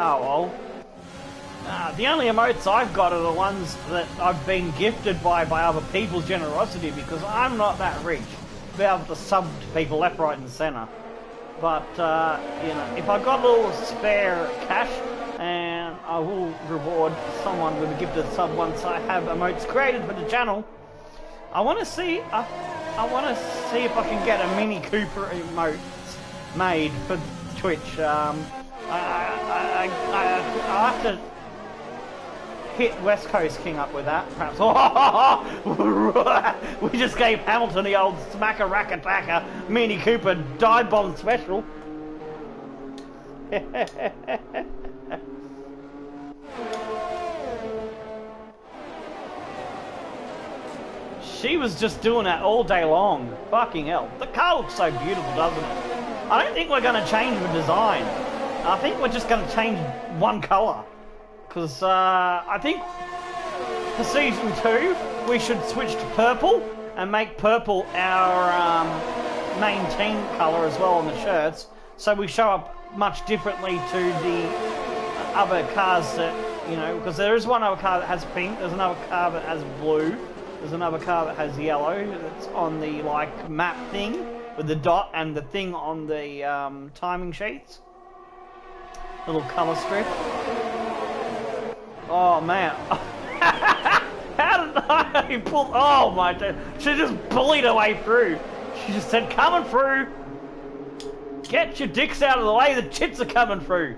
Oh well. The only emotes I've got are the ones that I've been gifted by other people's generosity, because I'm not that rich to be able to sub to people left, right and centre. But, you know, if I've got a little spare cash, and I will reward someone with a gifted sub once I have emotes created for the channel. I want to see if I can get a Mini Cooper emote made for Twitch. I'll have to hit West Coast King up with that, perhaps. We just gave Hamilton the old smacker rack attacker Mini Cooper dive bomb special. She was just doing that all day long. Fucking hell. The car looks so beautiful, doesn't it? I don't think we're going to change the design. I think we're just going to change one colour. Because I think for Season 2, we should switch to purple and make purple our main team colour as well on the shirts. So we show up much differently to the other cars that, you know, because there is one other car that has pink, there's another car that has blue, there's another car that has yellow, that's on the, like, map thing, with the dot and the thing on the timing sheets. Little colour strip. Oh, man. How did I pull... Oh, my God. She just bullied her way through. She just said, coming through. Get your dicks out of the way, the chits are coming through.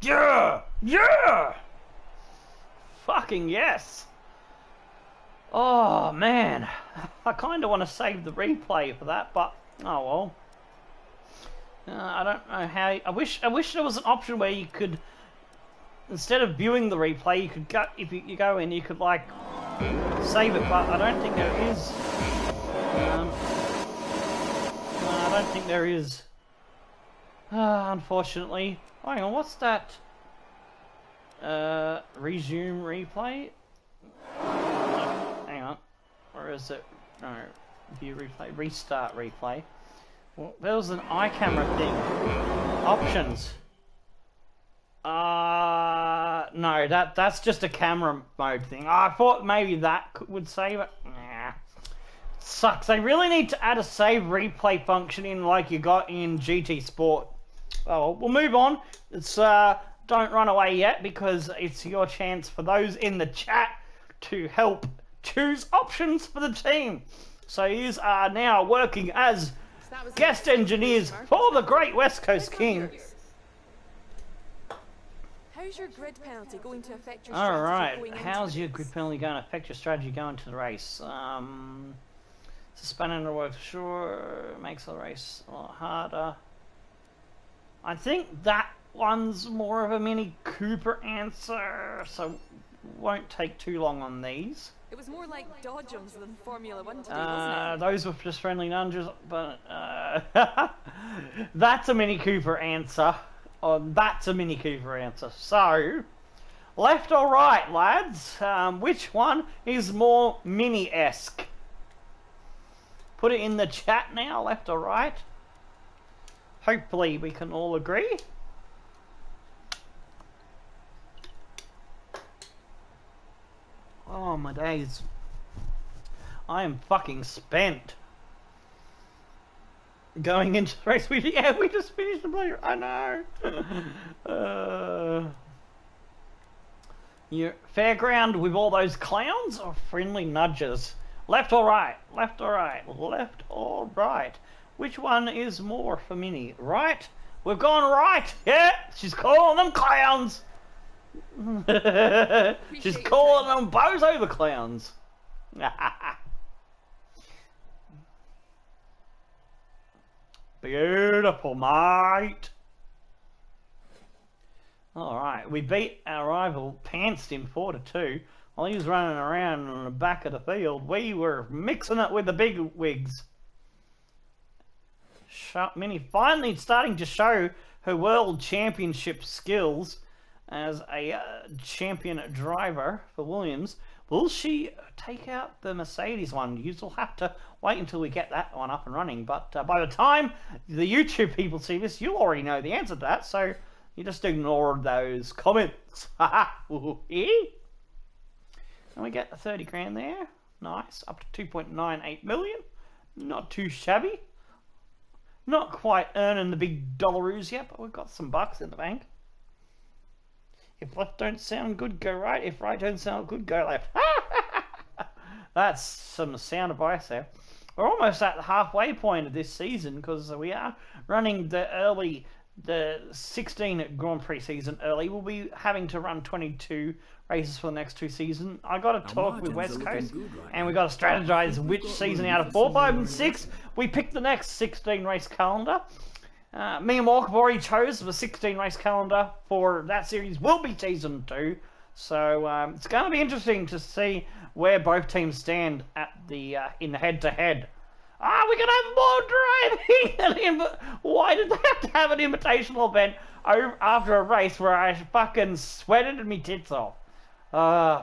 Yeah! Yeah! Fucking yes! Oh, man. I kind of want to save the replay for that, but oh well. I don't know how... I wish there was an option where you could, instead of viewing the replay, you could go... If you go in, you could, like, save it, but I don't think there is. No, I don't think there is. Unfortunately. Hang on, what's that? Resume replay? Hang on. Or is it? No. View replay. Restart replay. Well, there was an iCamera thing. Options. No, that's just a camera mode thing. I thought maybe that would save it. Nah. Sucks. They really need to add a save replay function in like you got in GT Sport. Oh, we'll move on. It's don't run away yet, because it's your chance for those in the chat to help choose options for the team. So you are now working as guest engineers for the Great West Coast King. How's your grid penalty going to affect your strategy? Alright, how's your grid penalty going to affect your strategy going to the race? Suspending the work, sure, makes the race a lot harder. I think that one's more of a Mini Cooper answer, so won't take too long on these. It was more like dodgems than Formula 1 today, wasn't it? Those were just friendly nudges, but that's a Mini Cooper answer. Oh, that's a Mini Cooper answer. So, left or right, lads? Which one is more Mini-esque? Put it in the chat now, left or right. Hopefully we can all agree. Oh my days. I am fucking spent. Going into the race, we just finished the play. I know. Your fairground with all those clowns or friendly nudges? Left or right? Left or right? Left or right? Which one is more for Minnie? Right? We've gone right. Yeah, she's calling them clowns. She's calling them bozo the clowns. Beautiful, mate. Alright, we beat our rival, pantsed him 4-2. While he was running around on the back of the field, we were mixing it with the big wigs. Minnie finally starting to show her world championship skills as a champion driver for Williams. Will she take out the Mercedes one? You'll have to wait until we get that one up and running. But by the time the YouTube people see this, you'll already know the answer to that. So you just ignore those comments. And we get 30 grand there. Nice. Up to 2.98 million. Not too shabby. Not quite earning the big dollaroos yet, but we've got some bucks in the bank. If left don't sound good, go right. If right don't sound good, go left. That's some sound advice there. We're almost at the halfway point of this season because we are running the 16 Grand Prix season early. We'll be having to run 22 races for the next 2 seasons. I got to talk with West Coast, and we got to strategize which season out of 4, 5, and 6 we pick the next 16 race calendar. Me and Walker have already chose the 16 race calendar for that series will be season 2. So it's going to be interesting to see where both teams stand at the in the head-to-head. We're going to have more driving! Why did they have to have an invitational event after a race where I fucking sweated me tits off?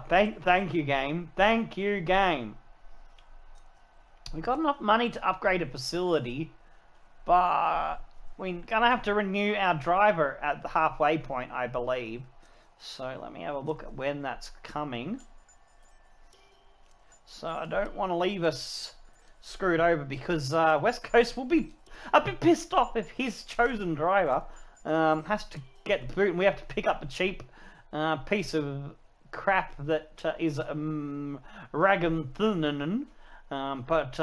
Thank you, game. Thank you, game. We got enough money to upgrade a facility, but we're going to have to renew our driver at the halfway point, I believe. So let me have a look at when that's coming. So I don't want to leave us screwed over because West Coast will be a bit pissed off if his chosen driver has to get the boot and we have to pick up a cheap piece of crap that is ragam thunen, but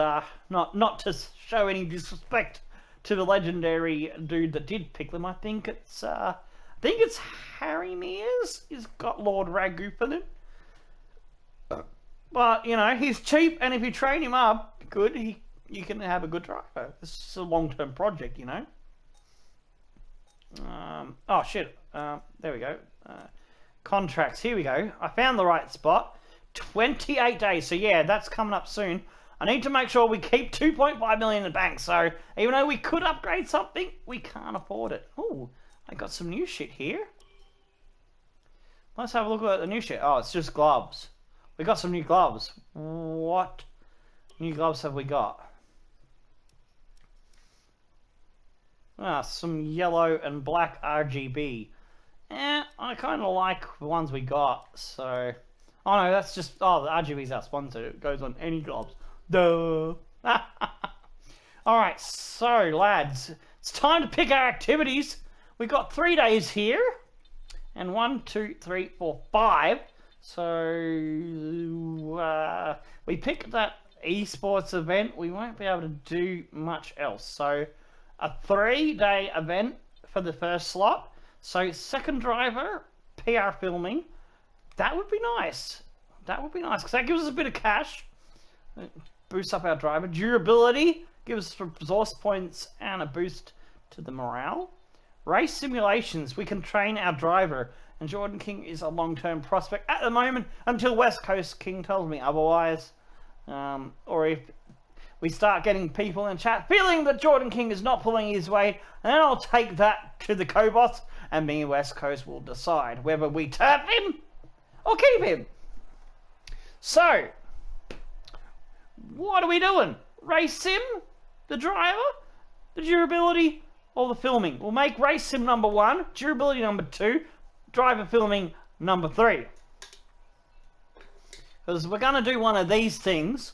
not to show any disrespect to the legendary dude that did pick them. I think it's Harry Mears. He's got Lord Ragu for them. But, you know, he's cheap, and if you train him up good, you can have a good driver. This is a long-term project, you know. Oh, shit. There we go. Contracts. Here we go. I found the right spot. 28 days. So, yeah, that's coming up soon. I need to make sure we keep 2.5 million in the bank. So, even though we could upgrade something, we can't afford it. Oh, I got some new shit here. Let's have a look at the new shit. Oh, it's just gloves. We got some new gloves. What new gloves have we got? Some yellow and black RGB. I kind of like the ones we got. So, oh no, that's just the RGB's our sponsor. It goes on any gloves. Duh. All right, so lads, it's time to pick our activities. We got 3 days here, and 1, 2, 3, 4, 5. So we picked that esports event. We won't be able to do much else. So a 3-day event for the first slot. So second driver, PR filming. That would be nice. That would be nice because that gives us a bit of cash. Boosts up our driver. Durability gives us resource points and a boost to the morale. Race simulations. We can train our driver and Jordan King is a long-term prospect at the moment until West Coast King tells me otherwise. Or if we start getting people in chat feeling that Jordan King is not pulling his weight, then I'll take that to the co-boss, and me and West Coast will decide whether we tap him or keep him. So, what are we doing? Race sim, the driver, the durability, or the filming? We'll make race sim number 1, durability number 2, driver filming number 3. Because we're going to do one of these things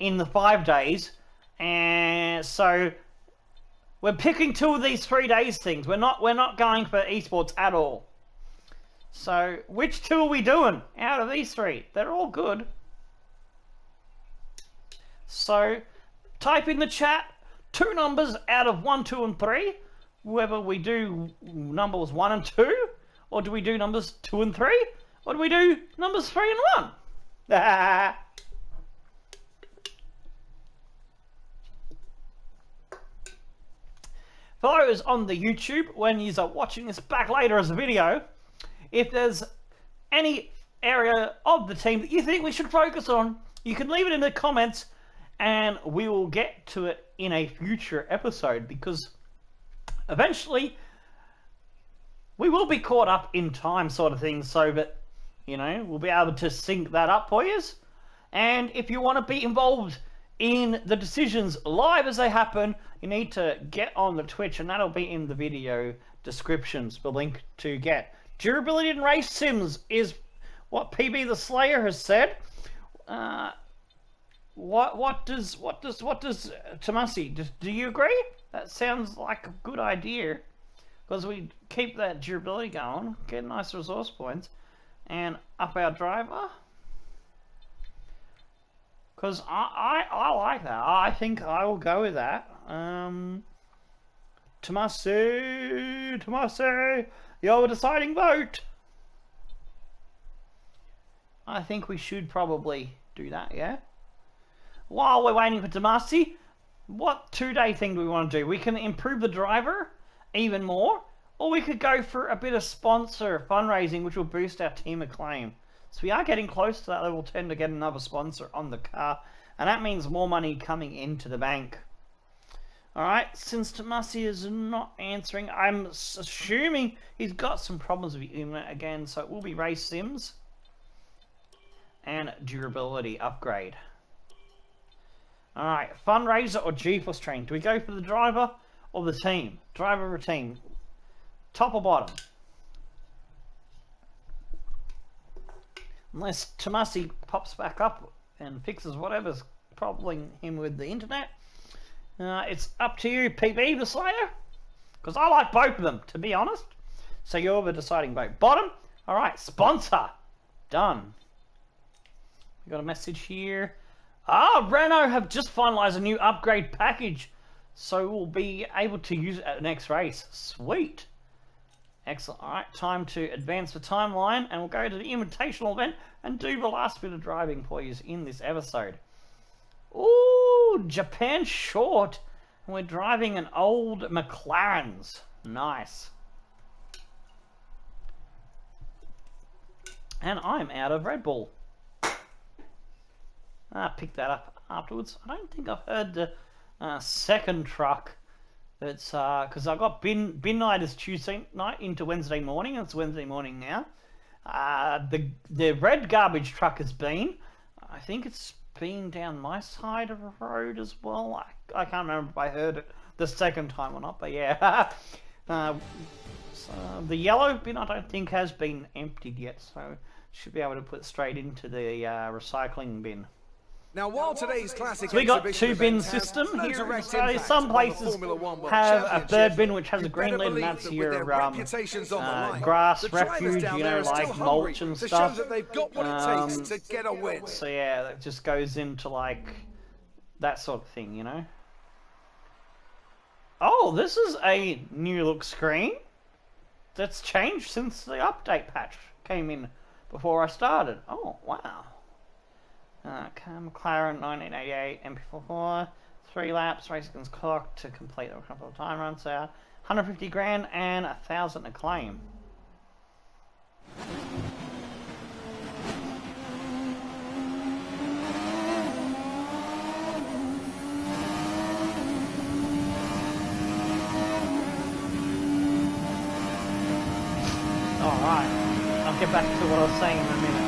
in the 5 days, and so we're picking 2 of these 3 days things. We're not going for esports at all. So which 2 are we doing out of these 3? They're all good. So type in the chat 2 numbers out of 1, 2, and 3. Whether we do numbers 1 and 2, or do we do numbers 2 and 3, or do we do numbers 3 and 1? For those on the YouTube, when you are watching this back later as a video, if there's any area of the team that you think we should focus on, you can leave it in the comments and we will get to it in a future episode, because eventually we will be caught up in time, sort of thing, so that, you know, we'll be able to sync that up for you. And if you want to be involved in the decisions live as they happen, you need to get on the Twitch, and that'll be in the video descriptions, the link to get. Durability in race sims is what PB the Slayer has said. What does Tomasi, do you agree? That sounds like a good idea, because we keep that durability going, get nice resource points, and up our driver. Because I like that. I think I will go with that. Tomasi, your deciding vote. I think we should probably do that, yeah? While we're waiting for Tomasi, what 2-day thing do we want to do? We can improve the driver even more, or we could go for a bit of sponsor fundraising, which will boost our team acclaim. So we are getting close to that level 10 to get another sponsor on the car, and that means more money coming into the bank. Alright, since Tomasi is not answering, I'm assuming he's got some problems with internet again, so it will be race sims and durability upgrade. Alright, fundraiser or GeForce train? Do we go for the driver or the team? Driver or team? Top or bottom? Unless Tomasi pops back up and fixes whatever's troubling him with the internet. It's up to you, PB the Slayer. Because I like both of them, to be honest. So you're the deciding vote. Bottom? Alright, sponsor. Done. We got a message here. Renault have just finalised a new upgrade package, so we'll be able to use it at the next race. Sweet. Excellent. Alright, time to advance the timeline, and we'll go to the invitational event and do the last bit of driving for you in this episode. Ooh, Japan short. And we're driving an old McLaren's. Nice. And I'm out of Red Bull. I'll pick that up afterwards. I don't think I've heard the second truck. That's because I got bin night is Tuesday night into Wednesday morning. It's Wednesday morning now. The red garbage truck has been. I think it's been down my side of the road as well. I can't remember if I heard it the second time or not, but yeah. So the yellow bin I don't think has been emptied yet, so should be able to put straight into the recycling bin. Now, while today's classic so we got 2-bin system here in Australia. Some places have a third bin which has a green lid, and that's your grass refuge, you know, like mulch and stuff. So yeah, that just goes into like that sort of thing, you know. Oh, this is a new look screen. That's changed since the update patch came in before I started. Oh, wow. McLaren 1988 MP44, 3 laps, race against clock to complete a couple of time runs out, 150 grand and 1,000 acclaim. Alright, I'll get back to what I was saying in a minute.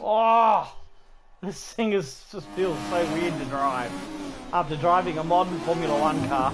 Oh, this thing just feels so weird to drive after driving a modern Formula One car.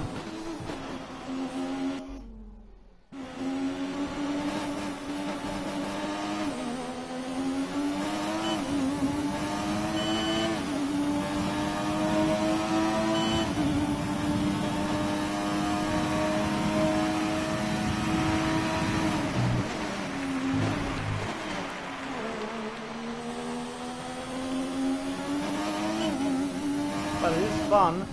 But it is fun.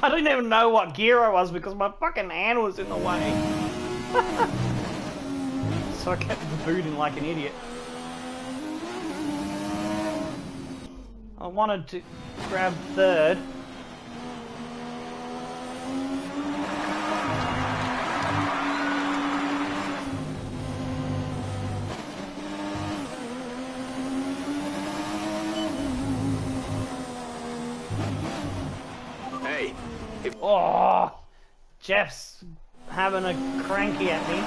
I didn't even know what gear I was because my fucking hand was in the way. So I kept booting like an idiot. I wanted to grab third. Hey, if Oh, Jeff's having a cranky at me.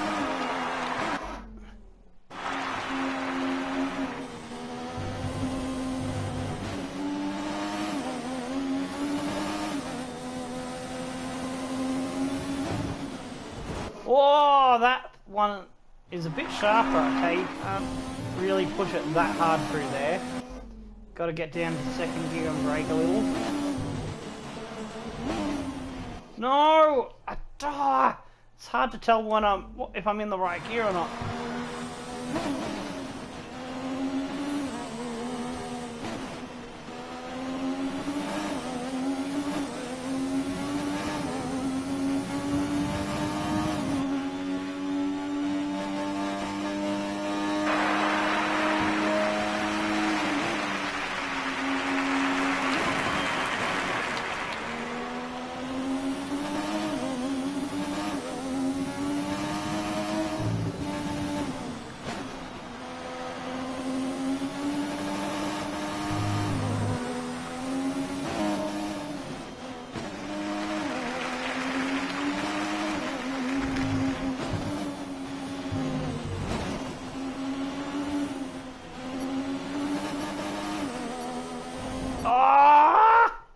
Oh, that one is a bit sharper, okay? You can't really push it that hard through there. Got to get down to second gear and brake a little. No! It's hard to tell when if I'm in the right gear or not.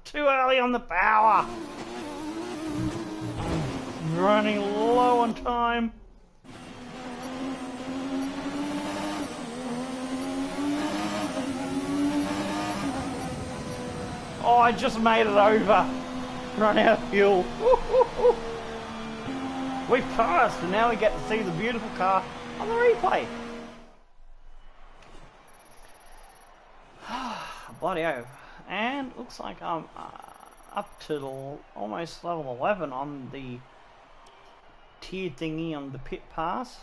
Too early on the power. I'm running low on time. Oh, I just made it over. Run out of fuel. We passed, and now we get to see the beautiful car on the replay. Bloody oh. And looks like I'm up to almost level 11 on the tier thingy on the pit pass.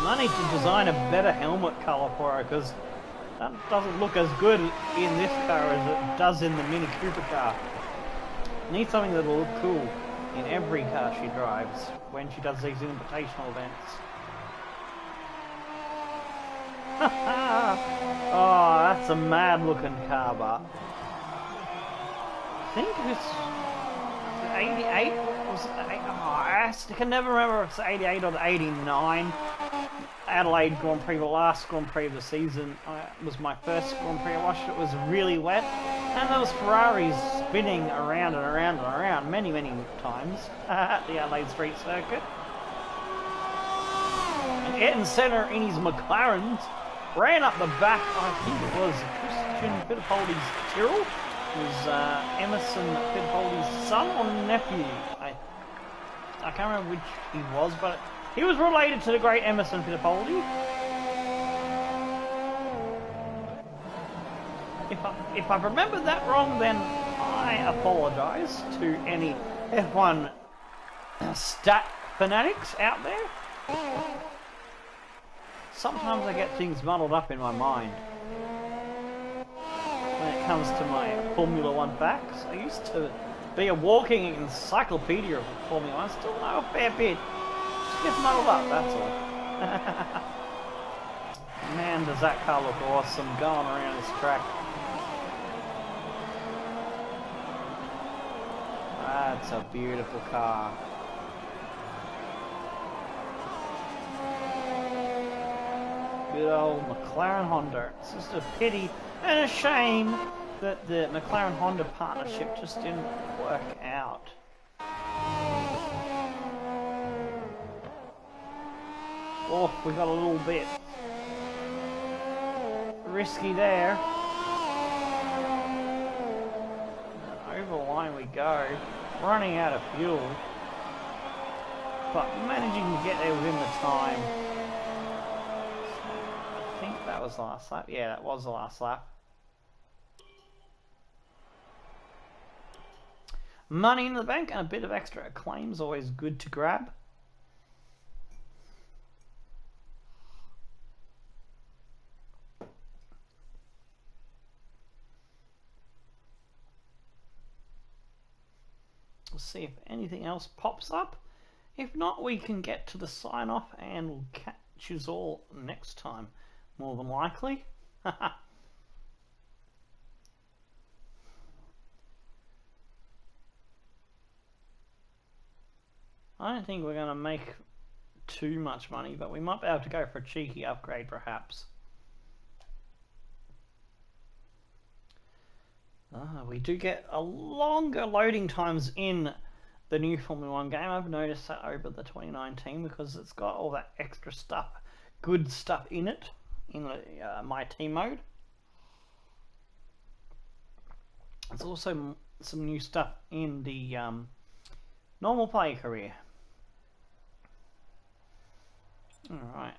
I need to design a better helmet colour for her because that doesn't look as good in this car as it does in the Mini Cooper car. Need something that'll look cool in every car she drives when she does these invitational events. Oh, that's a mad looking car, but I think it's 88? Was it 8? I can never remember if it's 88 or the 89. Adelaide Grand Prix, the last Grand Prix of the season, was my first Grand Prix I watched. It was really wet, and there was Ferraris spinning around and around and around many times at the Adelaide Street Circuit. And Ayrton Senna in his McLarens ran up the back, I think it was Christian Fittipaldi's Tyrrell. It was Emerson Fittipaldi's son or nephew. I can't remember which he was, but he was related to the great Emerson Fittipaldi. If I've remembered that wrong, then I apologise to any F1 stat fanatics out there. Sometimes I get things muddled up in my mind when it comes to my Formula 1 facts. I used to be a walking encyclopedia of Formula 1, still know a fair bit. Just get muddled up, that's all. Man, does that car look awesome going around this track. That's a beautiful car. Good old McLaren Honda. It's just a pity and a shame that the McLaren Honda partnership just didn't work out. Oh, we got a little bit risky there. And over the line we go, running out of fuel, but managing to get there within the time. I think that was the last lap. Yeah, that was the last lap. Money in the bank and a bit of extra acclaim is always good to grab. We'll see if anything else pops up. If not, we can get to the sign off and we'll catch you all next time, more than likely. I don't think we're going to make too much money, but we might be able to go for a cheeky upgrade perhaps. We do get a longer loading times in the new Formula 1 game. I've noticed that over the 2019 because it's got all that extra stuff, good stuff in it, in the, my team mode. There's also some new stuff in the normal play career. Alright.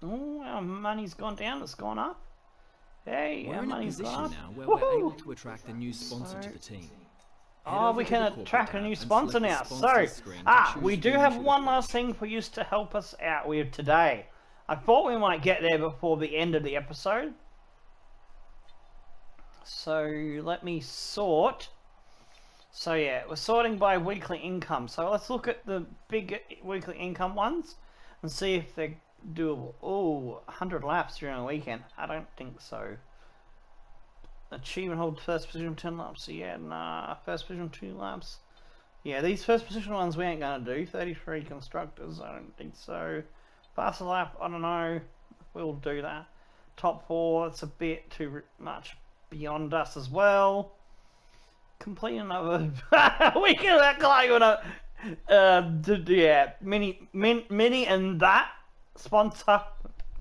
Oh, our money's gone down, it's gone up. Hey, we're in a position now where we're able to attract a new sponsor to the team. Oh, we can attract a new sponsor now. So, we do have one last thing for you to help us out with today. I thought we might get there before the end of the episode. So, let me sort. So, yeah, we're sorting by weekly income. So, let's look at the big weekly income ones and see if they're doable. Oh, 100 laps during a weekend. I don't think so. Achievement hold first position 10 laps. Yeah, nah. First position 2 laps. Yeah, these first position ones we ain't gonna do. 33 constructors. I don't think so. Fast lap. I don't know. We'll do that. Top 4. That's a bit too much beyond us as well. Complete another weekend. That guy gonna yeah. Minnie and that sponsor.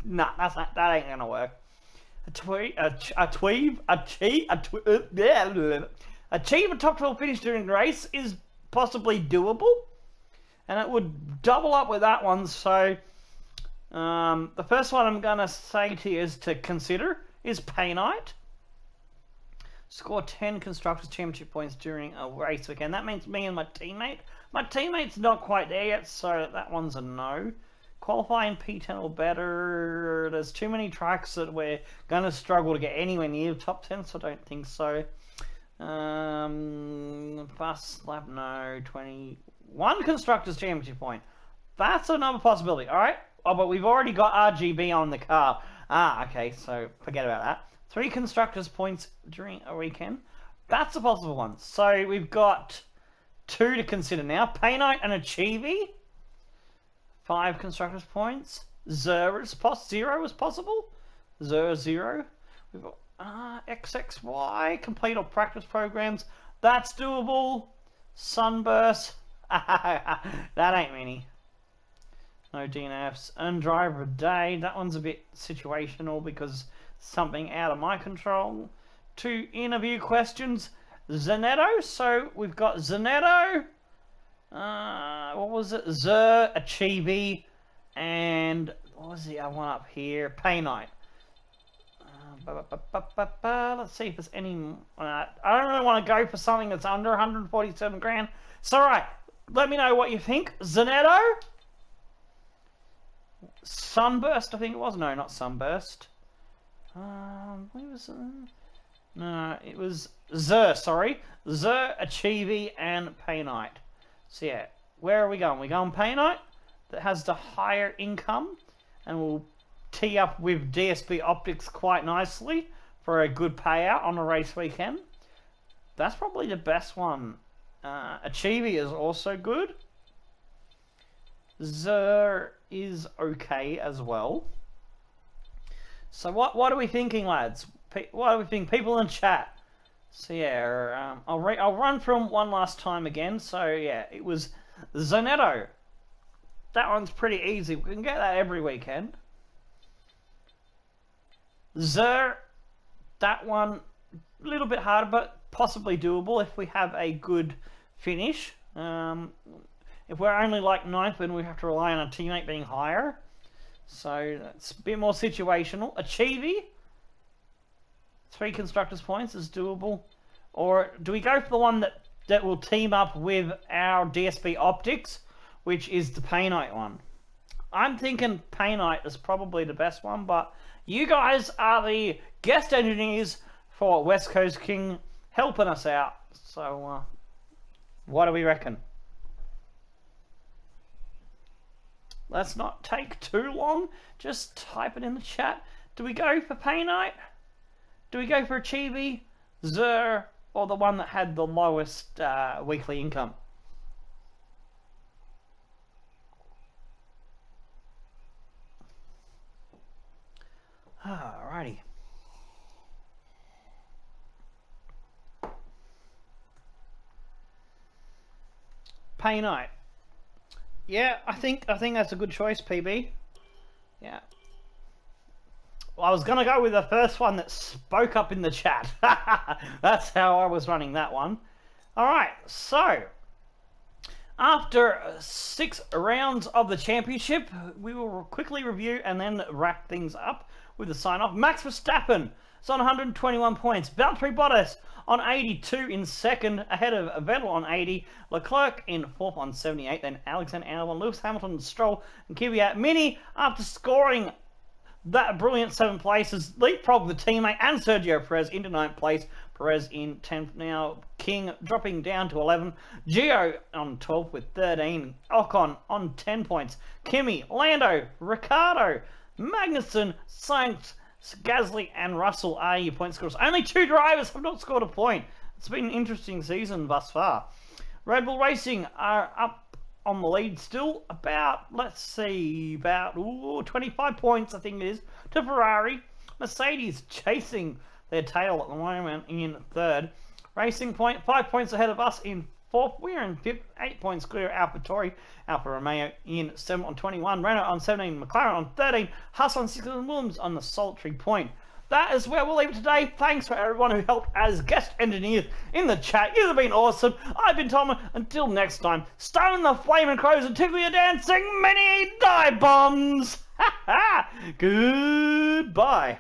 Nah, that ain't gonna work. Achieve a top 12 finish during the race is possibly doable, and it would double up with that one. So the first one I'm gonna say to you is to consider is pay night. Score 10 Constructors Championship points during a race weekend. That means me and my teammate. My teammate's not quite there yet, so that one's a no. Qualifying P10 or better. There's too many tracks that we're going to struggle to get anywhere near the top 10, so I don't think so. Fast lap, no. 21 Constructors Championship point. That's another possibility, alright? Oh, but we've already got RGB on the car. Ah, okay, so forget about that. 3 Constructors points during a weekend. That's a possible one. So we've got 2 to consider now. Pay Night and Achievie. 5 Constructors points. 0 is possible. 0. We've got XXY. Complete all practice programs. That's doable. Sunburst. That ain't many. No DNFs. Earn driver a day. That one's a bit situational because something out of my control. 2 interview questions. Zanetto. So we've got Zanetto. What was it? Zur, Achieve, and what was the other one up here? Pay Night. Let's see if there's any. I don't really want to go for something that's under 147 grand. It's alright. Let me know what you think. Zanetto? Sunburst, I think it was. No, not Sunburst. Where was it? No, it was Zur, sorry. Zur, Achieve, and Pay Night. So yeah, where are we going? We're going Pay Night, that has the higher income, and we'll tee up with DSB Optics quite nicely for a good payout on a race weekend. That's probably the best one. Achieve is also good. Zur is okay as well. So what are we thinking, lads? What do we think? People in chat. So yeah, I'll run from one last time again. So yeah, it was Zanetto. That one's pretty easy. We can get that every weekend. Zur, that one a little bit harder, but possibly doable if we have a good finish. If we're only like 9th, then we have to rely on a teammate being higher. So that's a bit more situational. Achieve, 3 Constructors points is doable. Or do we go for the one that will team up with our DSB Optics, which is the Pay Night one? I'm thinking Pay Night is probably the best one, but you guys are the guest engineers for West Coast King, helping us out. So what do we reckon? Let's not take too long. Just type it in the chat. Do we go for Pay Night? Do we go for Achieve, Zur, or the one that had the lowest weekly income? Alrighty. Pay Night. Yeah, I think that's a good choice, PB. Yeah. Well, I was gonna go with the first one that spoke up in the chat. That's how I was running that one. Alright, so after 6 rounds of the championship, we will quickly review and then wrap things up with the sign-off. Max Verstappen is on 121 points. Valtteri Bottas on 82 in second, ahead of Vettel on 80. Leclerc in fourth on 78. Then Alexander Albon, Lewis Hamilton, Stroll, and Kvyat. Minnie, after scoring that brilliant 7 places, leapfrogged the teammate and Sergio Perez into 9th place. Perez in 10th now. King dropping down to 11. Gio on 12th with 13. Ocon on 10 points. Kimi, Lando, Ricciardo, Magnussen, Sainz, Gasly and Russell are your point scorers. Only 2 drivers have not scored a point. It's been an interesting season thus far. Red Bull Racing are up on the lead still. About, let's see, about 25 points I think it is to Ferrari. Mercedes chasing their tail at the moment in 3rd. Racing Point 5 points ahead of us in 4th. We're in 5th, 8 points clear. AlphaTauri, Alfa Romeo in 7th on 21. Renault on 17. McLaren on 13. Haas on 6. And Williams on the solitary point. That is where we'll leave it today. Thanks for everyone who helped as guest engineers in the chat. You've been awesome. I've been Tom. Until next time, stone the flaming crows and tickle your dancing mini dive bombs. Goodbye.